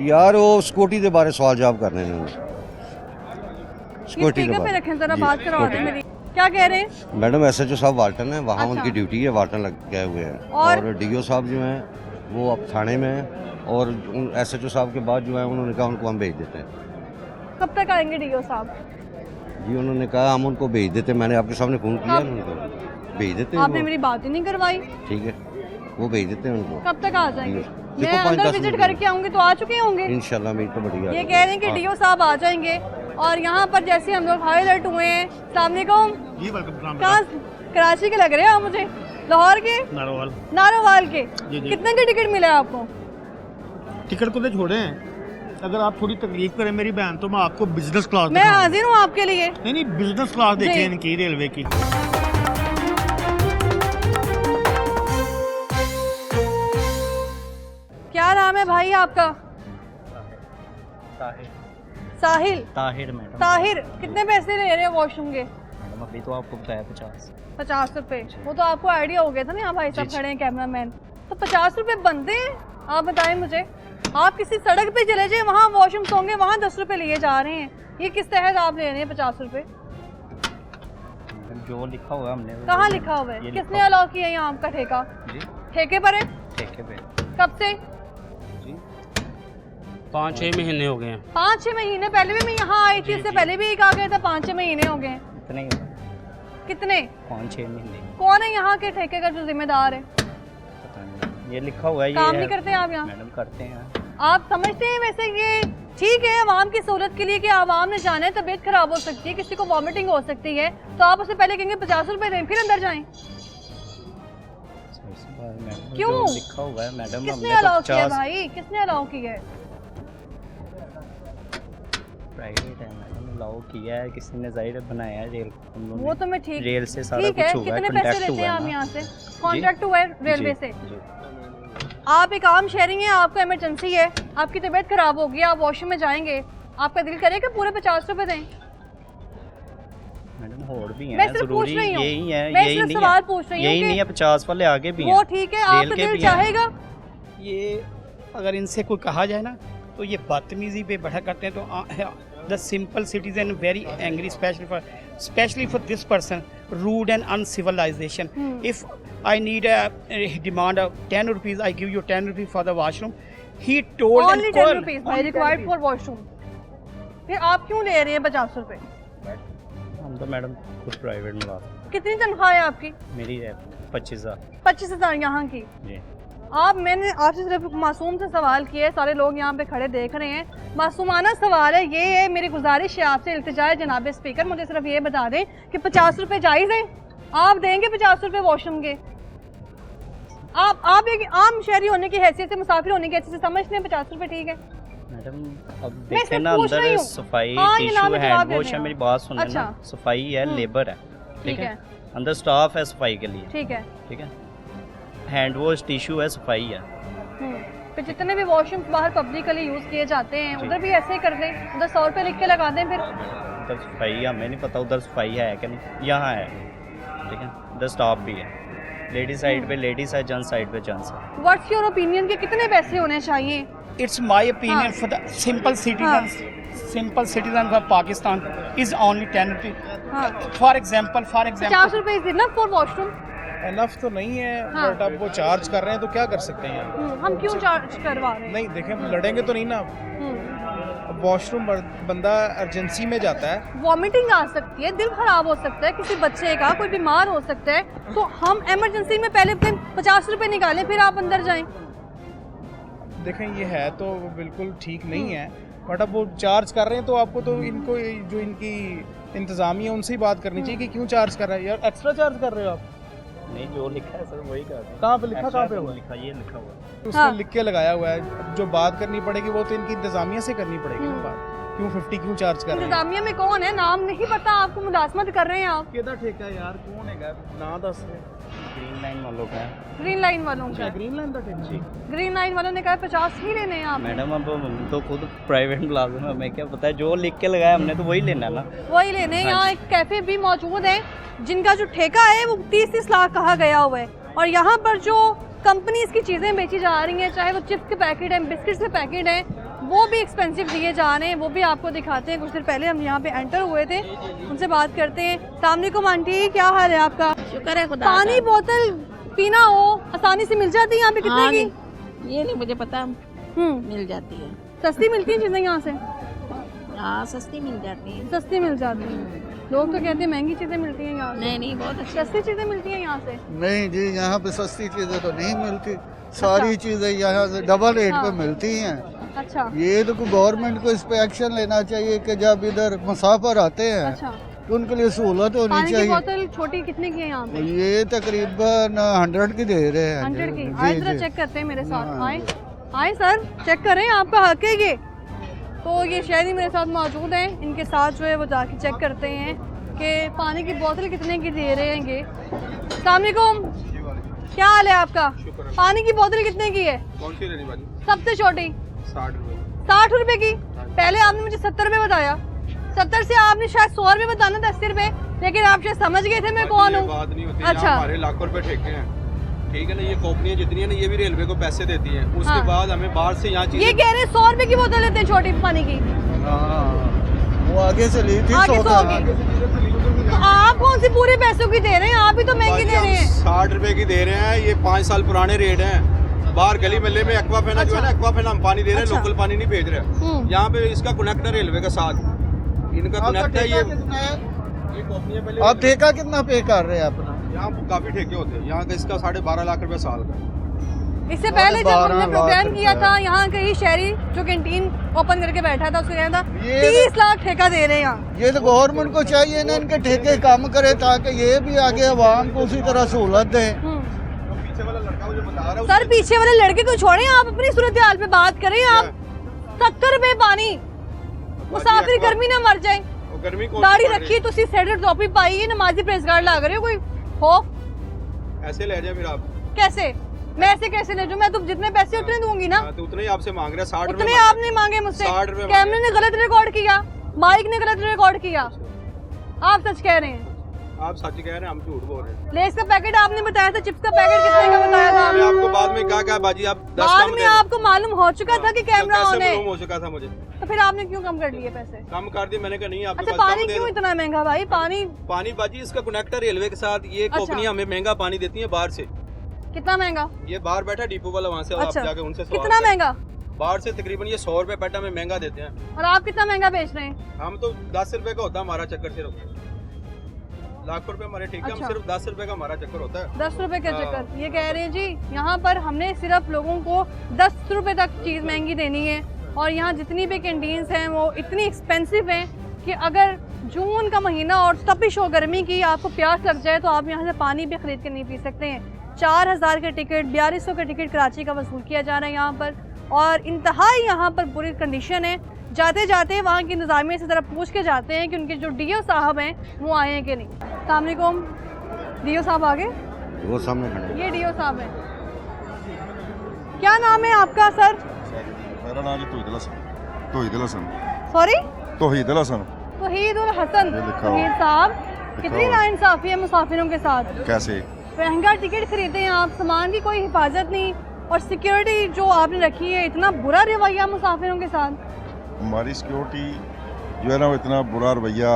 Speaker 3: यार? वो सिक्योरिटी के बारे सवाल जवाब करने ने सिक्योरिटी के
Speaker 1: स्पीकर पे
Speaker 3: बारे।
Speaker 1: रखें जरा,
Speaker 3: जी,
Speaker 1: बात करवा दें मेरी। क्या कह रहे हैं?
Speaker 3: मैडम SHO साहब वाल्टन है, वहाँ
Speaker 1: अच्छा।
Speaker 3: उनकी ड्यूटी है, वाल्टन लग गए हुए हैं।
Speaker 1: और
Speaker 3: DO साहब जो हैं वो अब थाने में हैं, और SHO साहब के बाद जो है उन्होंने कहा उनको हम भेज देते हैं।
Speaker 1: कब तक आएंगे DO साहब?
Speaker 3: जी उन्होंने कहा हम उनको भेज देते हैं। मैंने आपके सामने फ़ोन किया, उनको भेज देते हैं
Speaker 1: आपने
Speaker 3: वो।
Speaker 1: मेरी बात ही नहीं करवाई।
Speaker 3: ठीक है, वो भेज देते हैं उनको।
Speaker 1: कब तक आ जाएंगे?
Speaker 3: देखो,
Speaker 1: मैं
Speaker 3: 5-10
Speaker 1: अंदर विजिट
Speaker 3: मिनट
Speaker 1: करके आऊंगी तो आ चुके होंगे।
Speaker 3: इंशाल्लाह मेरी तो बढ़िया।
Speaker 1: ये कह रहे हैं कि DO साहब आ जाएंगे, और यहाँ पर जैसे हम लोग हाई अलर्ट हुए हैं। अस्सलाम
Speaker 6: जी वेलकम।
Speaker 1: कहाँ? कराची के लग रहे हैं आप मुझे। लाहौर के?
Speaker 6: नारोवाल।
Speaker 1: नारोवाल के।
Speaker 6: जी।
Speaker 1: कितने के टिकट मिले आपको?
Speaker 6: टिकट को तो छोड़े हैं, अगर आप थोड़ी तकलीफ करें मेरी बहन तो मैं आपको बिजनेस क्लास
Speaker 1: मैं हाजिर हूँ आपके लिए।
Speaker 6: नहीं बिजनेस क्लास
Speaker 1: जी।
Speaker 6: देखें इनकी रेलवे की।
Speaker 1: क्या नाम है भाई आपका? साहिल।
Speaker 4: ताहिर मैडम।
Speaker 1: ताहिर। कितने पैसे ले रहे हैं वॉशरूम के?
Speaker 4: मैडम अभी तो आपको बताया
Speaker 1: 50 रुपए। वो तो आपको आइडिया हो गया था ना, यहाँ भाई साहब खड़े हैं कैमरामैन, तो 50 रुपए बनते हैं? आप बताएं मुझे। आप किसी सड़क पे चले जाए, वहाँ वॉशरूम होंगे, वहाँ 10 रुपए लिए जा रहे हैं। ये किस तहत आप ले रहे हैं 50 रुपए?
Speaker 4: जो लिखा हुआ है हमने।
Speaker 1: कहाँ लिखा हुआ है? किसने अलाउ किया है यहाँ आपका ठेका?
Speaker 4: जी
Speaker 1: ठेके पर है?
Speaker 4: ठेके पे।
Speaker 1: कब से?
Speaker 4: 5-6 महीने हो गए हैं।
Speaker 1: 5-6 महीने पहले भी मैं यहाँ आई थी, इससे पहले भी एक आ गए थे। 5-6 महीने हो गए।
Speaker 4: इतने ही
Speaker 1: कितने?
Speaker 4: 5-6 महीने।
Speaker 1: कौन है यहाँ के ठेके का जो जिम्मेदार है?
Speaker 4: पता नहीं, ये लिखा हुआ है।
Speaker 1: काम नहीं करते आप यहाँ?
Speaker 4: मैडम करते हैं।
Speaker 1: आप समझते हैं वैसे ये ठीक है आवाम की सहूलत के लिए कि आवाम ने जाना है, तबीयत खराब हो सकती है, किसी को वॉमिटिंग हो सकती है, तो आप उससे पहले कहेंगे 50 रुपए दें फिर अंदर जाएं? क्यों?
Speaker 4: लिखा हुआ है मैडम,
Speaker 1: किसने अलाउ किया भाई, किसने अलाउ किया है?
Speaker 4: प्राइवेट है मैडम, अलाउ किया है किसी ने, जाहिर बनाया है रेल,
Speaker 1: वो तो मैं ठीक
Speaker 4: रेल से सारा
Speaker 1: ठीक है,
Speaker 4: कुछ हुआ है,
Speaker 1: कितने पैसे
Speaker 4: कॉन्टैक्ट
Speaker 1: लेते
Speaker 4: हुआ
Speaker 1: हैं
Speaker 4: है
Speaker 1: आप
Speaker 4: ना।
Speaker 1: यहाँ से? कॉन्ट्रैक्ट हुआ है रेलवे से।
Speaker 4: जी।
Speaker 1: आप एक आम शहरी हैं, आपको इमरजेंसी है, आपकी तबीयत खराब होगी, आप वॉशरूम में जाएंगे, आपका दिल करेगा पूरे 50 रुपए दें?
Speaker 4: मैडम और भी
Speaker 1: मैं
Speaker 4: हैं,
Speaker 1: सिर्फ पूछ
Speaker 4: जरूरी
Speaker 1: रही हूँ,
Speaker 4: यही है,
Speaker 1: मैं
Speaker 4: यही
Speaker 1: सिर्फ
Speaker 4: नहीं
Speaker 1: सवाल
Speaker 4: है,
Speaker 1: पूछ रही हूँ
Speaker 4: यही
Speaker 1: कि
Speaker 4: नहीं है, 50 वाले आगे भी हैं,
Speaker 1: वो ठीक है, आपका
Speaker 4: रेल के
Speaker 1: दिल
Speaker 4: भी हैं।
Speaker 1: चाहेगा?
Speaker 11: ये अगर इनसे कोई कहा जाए ना तो ये बदतमीजी पे बढ़ा करते हैं, तो the simple citizen very angry specially for this person rude and uncivilization. If I need demand 10 rupees, I give you 10 rupees for the washroom, he told
Speaker 1: Only 10 rupees भाई रिक्वायर्ड फॉर वॉशरूम, फिर आप क्यों ले रहे हैं 50 रुपए?
Speaker 4: हम तो मैडम खुद प्राइवेट में लाते,
Speaker 1: कितनी तनख्वाह है आपकी?
Speaker 4: मेरी है 25,000
Speaker 1: 25,000 यहाँ की।
Speaker 4: जी।
Speaker 1: मैंने आपसे सिर्फ मासूम से सवाल किया है, सारे लोग यहाँ पे खड़े देख रहे हैं, मासूमाना सवाल है, ये है मेरी गुजारिश है आपसे, इल्तिजा है जनाब स्पीकर, मुझे सिर्फ ये बता दें कि 50 रुपए जायज़ है? आप देंगे 50 रुपए वॉशरूम के? आप एक आम शहरी होने की हैसियत से, मुसाफिर होने की हैसियत से समझते हैं 50 रुपए ठीक है?
Speaker 4: मैडम अब
Speaker 1: मैं
Speaker 4: देखें
Speaker 1: सिर्फ
Speaker 4: ना,
Speaker 1: पूछ रही
Speaker 4: अंदर
Speaker 1: हूँ।
Speaker 4: सफाई,
Speaker 1: हाँ, ये
Speaker 4: टिश्यू,
Speaker 1: नाम में जवाब
Speaker 4: हैंड
Speaker 1: दे
Speaker 4: वॉश
Speaker 1: दें
Speaker 4: है,
Speaker 1: आप।
Speaker 4: मेरी बात सुने
Speaker 1: अच्छा।
Speaker 4: ना, सफाई है, लेबर है, ठीक है, अंदर स्टाफ है सफाई के लिए,
Speaker 1: ठीक है,
Speaker 4: ठीक है, हैंड वॉश, टिश्यू है, सफाई है।
Speaker 1: फिर जितने भी वॉशरूम बाहर पब्लिकली यूज किए जाते हैं उधर भी ऐसे ही कर दें, उधर 100 रुपए लिख के लगा दें फिर।
Speaker 4: उधर सफाई हमें नहीं पता उधर सफाई है कि नहीं, यहाँ है, ठीक है, उधर स्टाफ भी है, लेडीज साइड पे लेडीज है, जेंट्स साइड पे जेंट्स है।
Speaker 1: व्हाट्स योर ओपिनियन कि कितने पैसे होने चाहिए?
Speaker 11: It's my opinion for the simple citizen of Pakistan is only 10 rupees for example
Speaker 1: 50 रुपए is enough for washroom?
Speaker 6: Enough तो नहीं है,
Speaker 1: हाँ।
Speaker 6: बट अब वो चार्ज कर रहे हैं तो क्या कर सकते हैं यार?
Speaker 1: हम क्यों चार्ज करवा रहे हैं?
Speaker 6: नहीं देखें, लड़ेंगे तो नहीं ना। अब वॉशरूम बंदा अर्जेंसी में जाता है,
Speaker 1: वॉमिटिंग आ सकती है, दिल खराब हो सकता है किसी बच्चे का, कोई बीमार हो सकता है, तो हम इमरजेंसी में पहले 50 रुपए निकालें फिर आप अंदर जाएं।
Speaker 6: देखें ये है तो बिल्कुल ठीक नहीं है, बट अब वो चार्ज कर रहे हैं तो आपको तो इनको जो इनकी इंतज़ामिया उनसे ही बात करनी चाहिए कि क्यों चार्ज कर रहा है यार, एक्स्ट्रा चार्ज कर रहे हो आप?
Speaker 4: नहीं, जो लिखा है सर वही कर रहे हैं।
Speaker 6: कहाँ पे लिखा, कहाँ पे हुआ?
Speaker 4: लिखा, ये लिखा हुआ है,
Speaker 6: उसमें लिख के लगाया हुआ है, अब जो बात करनी पड़ेगी वो तो इनकी इंतज़ामिया से करनी पड़ेगी ना बात, क्यों 50 क्यों चार्ज कर रहे हैं?
Speaker 1: इंतजामिया में कौन है, नाम नहीं पता आपको, मुलाजमत कर रहे हैं आप।
Speaker 6: किधर ठेका है यार, कौन है ना दस
Speaker 4: ग्रीन लाइन वालों का है।
Speaker 1: ग्रीन लाइन वालों का?
Speaker 6: ग्रीन लाइन का ठेका जी।
Speaker 1: ग्रीन लाइन वालों ने कहा 50 ही लेने हैं आप।
Speaker 4: मैडम अब हम तो खुद प्राइवेट मुलाजिम है, हमें क्या पता है, जो लिख के लगाया हमने तो वही लेना ना।
Speaker 1: वही लेने हैं। यहाँ एक कैफे भी मौजूद है जिनका जो ठेका है वो 30-30 लाख कहा गया हुआ है, और यहाँ पर जो कंपनीज की चीज़ें बेची जा रही हैं, चाहे वो चिप्स के पैकेट हैं, बिस्किट्स के पैकेट हैं, वो भी एक्सपेंसिव दिए जा रहे हैं, वो भी आपको दिखाते हैं। कुछ देर पहले हम यहाँ पे एंटर हुए थे, उनसे बात करते हैं। अस्सलाम वालेकुम आंटी, क्या हाल है आपका?
Speaker 9: शुक्र है खुदा
Speaker 1: पानी बोतल पीना हो आसानी से मिल जाती है यहाँ पे? कितने की?
Speaker 9: ये नहीं मुझे पता, मिल जाती है,
Speaker 1: सस्ती मिलती है चीज़ें यहाँ से?
Speaker 9: हाँ सस्ती मिल जाती है।
Speaker 1: सस्ती मिल जाती है, लोग तो कहते हैं महंगी चीज़ें मिलती हैं यहाँ से।
Speaker 9: नहीं बहुत अच्छी
Speaker 1: सस्ती चीज़ें मिलती हैं यहाँ से?
Speaker 8: नहीं जी, यहाँ पे सस्ती चीज़ें तो नहीं मिलती, सारी चीज़ें यहाँ से डबल रेट पे मिलती हैं।
Speaker 1: अच्छा,
Speaker 8: ये तो गवर्नमेंट को इस पे एक्शन लेना चाहिए कि जब इधर मुसाफिर आते हैं
Speaker 1: अच्छा।
Speaker 8: तो उनके लिए सहूलत होनी
Speaker 1: पानी की
Speaker 8: चाहिए।
Speaker 1: बोतल छोटी कितने की है यहाँ पे?
Speaker 8: ये तकरीबन 100 की दे रहे हैं।
Speaker 1: 100 की?
Speaker 8: जी,
Speaker 1: आए जरा
Speaker 8: जी।
Speaker 1: चेक करते हैं मेरे साथ।
Speaker 8: हाँ,
Speaker 1: आए सर, चेक करें, आपका हक है ये। तो ये शहरी मेरे साथ मौजूद हैं, इनके साथ जो है वो जाके चेक करते हैं कि पानी की बोतल कितने की दे रहे हैं ये। अस्सलाम वालेकुम, क्या हाल है आपका? पानी की बोतल कितने की है?
Speaker 2: कौन सी लेनी वाली?
Speaker 1: सबसे छोटी
Speaker 2: 60 रुपए।
Speaker 1: 60 रुपए की? पहले आपने मुझे 70 रुपए बताया, 70 से आपने शायद 100 रुपए बताना था, 80 रुपए, लेकिन आप शायद समझ गए थे मैं कौन हूँ।
Speaker 2: बात नहीं होती,
Speaker 1: अच्छा,
Speaker 2: हमारे लाखों रुपए ठेके हैं, ठीक है ना, ये कंपनियां जितनी है ना ये भी रेलवे को पैसे देती हैं, उसके
Speaker 1: हाँ।
Speaker 2: बाद हमें बाहर से यहाँ
Speaker 1: ये कह रहे 100 रुपए की बोतल लेते हैं छोटी पानी की।
Speaker 8: वो आगे से ली थी,
Speaker 1: आगे
Speaker 8: 100
Speaker 1: से
Speaker 8: का।
Speaker 1: होगी। तो आप कौन सी पूरे पैसों की दे रहे हैं? आप भी तो महंगी दे रहे हैं।
Speaker 2: 60 रुपए की दे रहे हैं, ये 5 साल पुराने रेट हैं। बाहर गली महल्ले में एक्वाफेना जो है ना, एक्वाफेना हम पानी दे रहे हैं, लोकल पानी नहीं भेज रहे। यहाँ पे इसका कनेक्ट है रेलवे के साथ, इनका कनेक्ट है। ये कंपनियां पहले
Speaker 8: आप ठेका कितना पे कर रहे हैं अपना?
Speaker 2: यहाँ काफी ठेके होते हैं, यहाँ का इसका 12.5 लाख रुपए साल का।
Speaker 1: इससे पहले जब
Speaker 8: 12
Speaker 1: हमने
Speaker 8: लाख
Speaker 1: प्रोग्राम किया
Speaker 8: रुपया।
Speaker 1: था, यहाँ कहीं शहरी जो कैंटीन ओपन करके बैठा था, उसको कहना था
Speaker 8: ये
Speaker 1: 30 लाख ठेका दे रहे हैं यहाँ।
Speaker 8: ये तो गवर्नमेंट को चाहिए ना इनके ठेके कम करे ताकि ये भी आगे अवाम को उसी तरह सहूलत दें।
Speaker 2: पीछे वाला लड़का मुझे बता रहा है
Speaker 1: सर पीछे वाले लड़के को छोड़े, आप अपनी सूरत हाल पे बात करें। आप 70 रुपए पानी, मुसाफिर गर्मी ना मर जाए।
Speaker 2: गर्मी कौन
Speaker 1: दाढ़ी रखी तुसी सेडर टोपी पाई है, नमाजी परहेजगार लग रहे हो कोई हो।
Speaker 2: ऐसे ले जाए फिर आप।
Speaker 1: कैसे मैं ऐसे कैसे ले जाऊं? मैं तो जितने पैसे उतने दूंगी ना।
Speaker 2: तो उतने ही आपसे मांग रहे हैं, 60
Speaker 1: उतने आपने मांगे मुझसे।
Speaker 2: 60 रुपए
Speaker 1: कैमरे ने गलत रिकॉर्ड किया, माइक ने गलत रिकॉर्ड किया। आप सच कह रहे हैं?
Speaker 2: आप सच कह रहे हैं, हम झूठ बोल रहे हैं।
Speaker 1: लेस का पैकेट आपने बताया था, चिप्स का पैकेट कितने का बताया था?
Speaker 2: मैंने आपको बाद में कहा क्या बाजी आप 10
Speaker 1: बाद
Speaker 2: कम
Speaker 1: में आपको मालूम हो चुका था कि कैमरा ऑन है,
Speaker 2: हो चुका था मुझे।
Speaker 1: तो फिर आपने क्यों कम कर लिए पैसे?
Speaker 2: कम कर दिए मैंने कहा नहीं आपके
Speaker 1: अच्छा
Speaker 2: पास
Speaker 1: पानी
Speaker 2: कम दे
Speaker 1: क्यों
Speaker 2: दो।
Speaker 1: इतना महंगा भाई? पानी
Speaker 2: बाजी इसका कनेक्टर रेलवे के साथ, ये
Speaker 1: अच्छा।
Speaker 2: कंपनियां हमें महंगा पानी देती हैं बाहर से।
Speaker 1: कितना महंगा?
Speaker 2: ये बाहर बैठा डिपो वाला, वहाँ से
Speaker 1: अच्छा।
Speaker 2: आप जाके उनसे सवाल
Speaker 1: कितना
Speaker 2: करें।
Speaker 1: महंगा?
Speaker 2: बाहर से तकरीबन ये 100 रुपए पैटा में महंगा देते हैं।
Speaker 1: और आप कितना महंगा बेच रहे हैं?
Speaker 2: हम तो 10 रुपए का होता है हमारा चक्कर, सिर्फ लाखों रुपए हमारे ठीक है।
Speaker 1: अच्छा।
Speaker 2: हम सिर्फ 10 रुपए का हमारा चक्कर होता है।
Speaker 1: 10 रुपए का
Speaker 2: हाँ।
Speaker 1: चक्कर। ये कह रहे हैं जी यहाँ पर हमने सिर्फ लोगों को 10 रुपए तक चीज़ महंगी देनी है, और यहाँ जितनी भी कैंटीन्स हैं वो इतनी एक्सपेंसिव हैं कि अगर जून का महीना और तपिश हो गर्मी की, आपको प्यास लग जाए तो आप यहाँ से पानी भी खरीद के नहीं पी सकते हैं। 4000 का टिकट, 4200 का टिकट कराची का वसूल किया जा रहा है यहाँ पर, और इंतहाई यहाँ पर बुरी कंडीशन है। जाते जाते वहाँ की इंतज़ामिया से ज़रा पूछ के जाते हैं कि उनके जो डीओ साहब हैं वो आए हैं कि नहीं। अस्सलाम वालेकुम, डीओ साहब आ गए?
Speaker 3: वो सामने खड़े।
Speaker 1: ये डीओ साहब हैं। क्या नाम है आपका सर?
Speaker 12: मेरा नाम तौहीद हसन। तौहीद हसन।
Speaker 1: सॉरी?
Speaker 12: तौहीद हसन।
Speaker 1: तौहीदुल हसन। तौहीद साहब, कितनी नाइंसाफी है मुसाफिरों के साथ।
Speaker 12: कैसे?
Speaker 1: महंगा टिकट खरीदे हैं आप, सामान की कोई हिफाजत नहीं, और सिक्योरिटी जो आपने रखी है, इतना बुरा रवैया मुसाफिरों के साथ।
Speaker 12: हमारी सिक्योरिटी जो है ना वो इतना बुरा रवैया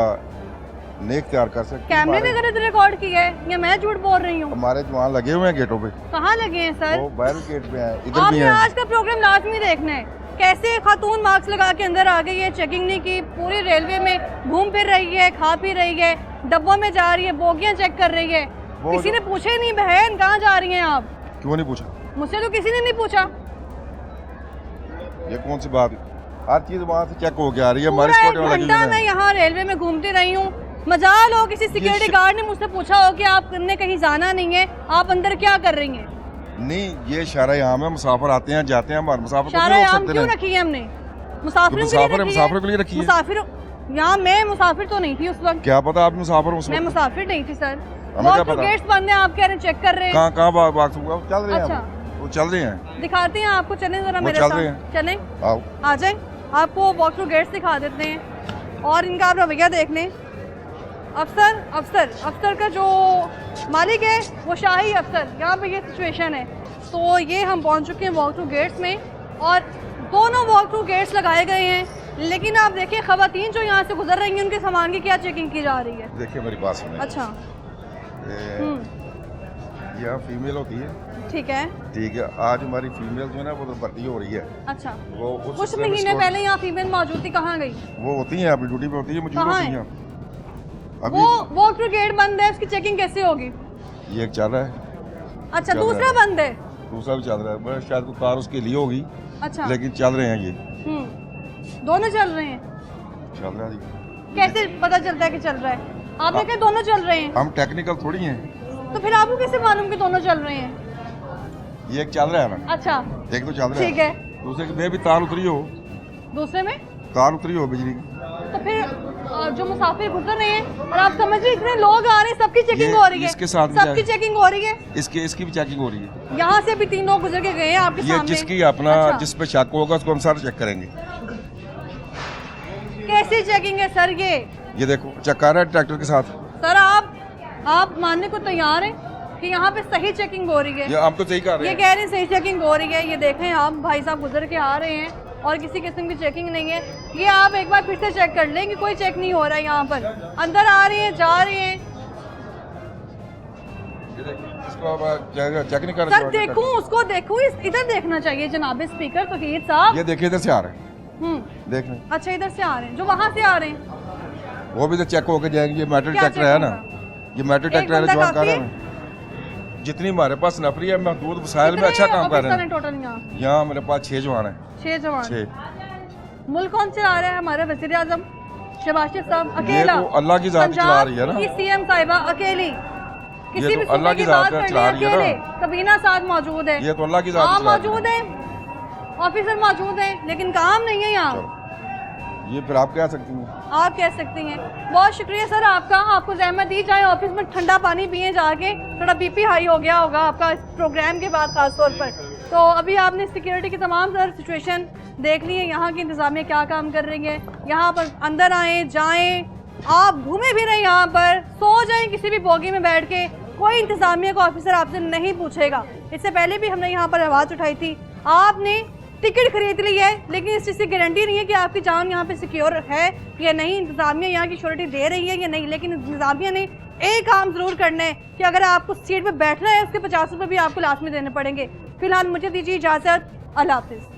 Speaker 12: नहीं इख्तियार कर सकती।
Speaker 1: कैमरे ने गलत रिकॉर्ड किया है या मैं झूठ बोल रही हूँ?
Speaker 12: हमारे जवान लगे हुए हैं गेटों पे।
Speaker 1: कहाँ लगे हैं सर?
Speaker 12: वो बाहर गेट पे हैं, इधर भी
Speaker 1: आपने
Speaker 12: हैं।
Speaker 1: आज का प्रोग्राम लाजमी देखना है। कैसे खातून मास्क लगा के अंदर आ गई है, चेकिंग नहीं की, पूरी रेलवे में घूम फिर रही है, खा पी रही है, डब्बों में जा रही है, बोगियां चेक कर रही है। किसी ने पूछा ही नहीं बहन कहाँ जा रही हैं आप?
Speaker 12: क्यों नहीं पूछा?
Speaker 1: मुझसे तो किसी ने नहीं पूछा।
Speaker 12: ये कौन सी बात? हर चीज वहाँ से चेक हो के आ रही है। हमारी सिक्योरिटी लगी
Speaker 1: घंटा
Speaker 12: हुई
Speaker 1: मैं
Speaker 12: है।
Speaker 1: यहाँ रेलवे में घूमती रही हूँ, मजाल हो किसी सिक्योरिटी गार्ड ने मुझसे पूछा हो कि आपने कहीं जाना नहीं है, आप अंदर क्या कर रही हैं?
Speaker 12: नहीं, ये शारा यहाँ में मुसाफिर आते हैं जाते हैं, हमारे मुसाफिर को
Speaker 1: शारा
Speaker 12: नहीं रोक
Speaker 1: याम
Speaker 12: सकते
Speaker 1: क्यों
Speaker 12: हैं।
Speaker 1: रखी है हमने? मुसाफिरों के लिए रखी है।
Speaker 12: मुसाफिर के लिए रखी है।
Speaker 1: मुसाफिर यहाँ मैं मुसाफिर तो नहीं थी उस वक्त।
Speaker 12: क्या पता आप मुसाफिर उस
Speaker 1: मैं
Speaker 12: वक्त?
Speaker 1: मुसाफिर नहीं थी सर।
Speaker 12: हमें क्या पता?
Speaker 1: गेट्स बंद हैं, आप कह रहे हैं चेक कर रहे हैं।
Speaker 12: कहाँ बात हुआ? चल रहे हैं
Speaker 1: अच्छा।
Speaker 12: वो चल रहे हैं।
Speaker 1: दिखाते हैं आपको, चलें जरा
Speaker 12: वो
Speaker 1: मेरे
Speaker 12: चल
Speaker 1: साथ।
Speaker 12: रहे हैं।
Speaker 1: चलें,
Speaker 12: आओ
Speaker 1: आ जाए, आपको वॉक थ्रू गेट्स दिखा देते हैं और इनका आप रवैया देख लें। अफसर का जो मालिक है वो शाही अफसर, यहाँ पे ये सिचुएशन है। तो ये हम पहुँच चुके हैं वॉक थ्रू गेट्स में, और दोनों वॉक थ्रू गेट्स लगाए गए हैं, लेकिन आप देखिए खवातीन जो यहाँ से गुजर रही हैं उनके सामान की क्या चेकिंग की जा रही है।
Speaker 12: देखिए मेरी बात सुनिए।
Speaker 1: अच्छा।
Speaker 12: यह फीमेल होती है,
Speaker 1: ठीक है।
Speaker 12: ठीक है। आज हमारी फीमेल जो है ना वो तो भर्ती हो रही है।
Speaker 1: अच्छा।
Speaker 12: वो
Speaker 1: कुछ महीने पहले यहाँ फीमेल मौजूद थी, कहाँ गई?
Speaker 12: वो होती है अपनी ड्यूटी पे होती है, मौजूद
Speaker 1: कहाँ
Speaker 12: होती
Speaker 1: है?
Speaker 12: है अभी।
Speaker 1: वो वॉक थ्रू गेट बंद है, उसकी चेकिंग कैसे होगी?
Speaker 12: ये एक चल रहा है।
Speaker 1: अच्छा,
Speaker 12: चल
Speaker 1: दूसरा
Speaker 12: रहा है।
Speaker 1: बंद है?
Speaker 12: दूसरा भी चल रहा है, शायद कोई कार उसके लिए होगी।
Speaker 1: अच्छा।
Speaker 12: लेकिन चल रहे हैं ये।
Speaker 1: दोनों चल रहे हैं?
Speaker 12: चल रहा है।
Speaker 1: कैसे पता चलता है कि चल रहा है? आपने कहा दोनों चल रहे हैं।
Speaker 12: हम टेक्निकल थोड़ी हैं।
Speaker 1: तो फिर आपको कैसे मालूम कि दोनों चल रहे हैं?
Speaker 12: ये एक चल रहा है ना।
Speaker 1: अच्छा,
Speaker 12: एक तो चल रहा है।
Speaker 1: ठीक है।
Speaker 12: दूसरे में भी तार उतरी हो।
Speaker 1: दूसरे में
Speaker 12: तार उतरी हो बिजली की।
Speaker 1: तो फिर जो मुसाफिर गुजर रहे हैं, और आप समझ रहे इतने लोग आ रहे हैं, सबकी चेकिंग हो रही है।
Speaker 12: इसके साथ भी
Speaker 1: सबकी चेकिंग हो रही है।
Speaker 12: इसकी भी चेकिंग हो रही है।
Speaker 1: यहाँ से भी 3 लोग गुजर के गए हैं आपके
Speaker 12: ये
Speaker 1: सामने।
Speaker 12: जिसकी अपना
Speaker 1: अच्छा।
Speaker 12: जिस पे शक होगा उसको हम सारा चेक करेंगे।
Speaker 1: कैसी चेकिंग है सर
Speaker 12: ये देखो चेक कर रहा है ट्रैक्टर के साथ।
Speaker 1: सर आप मानने को तैयार हैं कि यहाँ पे सही चेकिंग हो रही है?
Speaker 12: ये हम तो सही कर रहे
Speaker 1: ये
Speaker 12: हैं।
Speaker 1: कह रहे हैं सही चेकिंग हो रही है। ये देखें आप, भाई साहब गुजर के आ रहे हैं और किसी किस्म की चेकिंग नहीं है। ये आप एक बार फिर से चेक कर लें कि कोई चेक नहीं हो रहा है यहाँ पर। अंदर आ रहे हैं, जा रहे हैं।
Speaker 12: इसको अब चेक नहीं कर
Speaker 1: सर देखूं, उसको देखूं, इधर देखना चाहिए जनाब स्पीकर तौहीद साहब।
Speaker 12: ये देखिए इधर से आ रहे हैं। देख रहे हैं।
Speaker 1: अच्छा, इधर से आ रहे हैं, जो वहाँ से आ रहे हैं
Speaker 12: वो भी तो चेक होके जाएंगे। ये मेटल
Speaker 1: क्या
Speaker 12: ट्रैक्टर है ना,
Speaker 1: चेक
Speaker 12: ये मेटल ट्रैक्टर है
Speaker 1: बंदा
Speaker 12: जो हम कर
Speaker 1: काफी
Speaker 12: रहे हैं। जितनी हमारे पास नफरी है महदूद वसाइल में अच्छा काम कर रहे हैं।
Speaker 1: टोटल
Speaker 12: यहाँ हमारे पास 6 जवान हैं।
Speaker 1: 6 जवान।
Speaker 12: 6।
Speaker 1: मुल्क कौन चला रहा है? हमारे वज़ीर आज़म शहबाज शरीफ साहब अकेला।
Speaker 12: ये तो अल्लाह की जात चला रही है ना।
Speaker 1: सीएम साहिबा अकेली। किसी
Speaker 12: ये
Speaker 1: भी
Speaker 12: तो अल्लाह
Speaker 1: सूबे
Speaker 12: की
Speaker 1: की
Speaker 12: जात
Speaker 1: बात
Speaker 12: है,
Speaker 1: कर
Speaker 12: चला
Speaker 1: ले
Speaker 12: रही है
Speaker 1: अकेले,
Speaker 12: ना।
Speaker 1: कबीना साथ मौजूद है,
Speaker 12: ये तो अल्लाह की जात
Speaker 1: आप
Speaker 12: चला रही
Speaker 1: मौजूद है, ऑफिसर मौजूद है, लेकिन काम नहीं है यहाँ।
Speaker 12: ये फिर आप कह सकती हैं।
Speaker 1: आप कह सकती हैं। बहुत शुक्रिया सर आपका, आपको जहमत दी जाए, ऑफिस में ठंडा पानी पिए जाके, थोड़ा बीपी हाई हो गया होगा आपका इस प्रोग्राम के बाद खास तौर पर। तो अभी आपने सिक्योरिटी की तमाम सर सिचुएशन देख ली है, यहाँ की इंतजामिया क्या काम कर रही है। यहाँ पर अंदर आएँ जाएँ, आप घूमे फिरें यहाँ पर, सो जाएं किसी भी बोगी में बैठ के, कोई इंतजामिया का ऑफिसर आपसे नहीं पूछेगा। इससे पहले भी हमने यहाँ पर आवाज़ उठाई थी, आपने टिकट खरीद ली है लेकिन इस चीज़ की गारंटी नहीं है कि आपकी जान यहाँ पे सिक्योर है या नहीं, इंतजामिया यहाँ की श्योरिटी दे रही है या नहीं। लेकिन इंतजामिया ने एक काम ज़रूर करना है कि अगर आपको सीट पे बैठना है उसके 50 रुपये भी आपको लास्ट में देने पड़ेंगे। फिलहाल मुझे दीजिए इजाज़त, अल्लाह हाफिज़।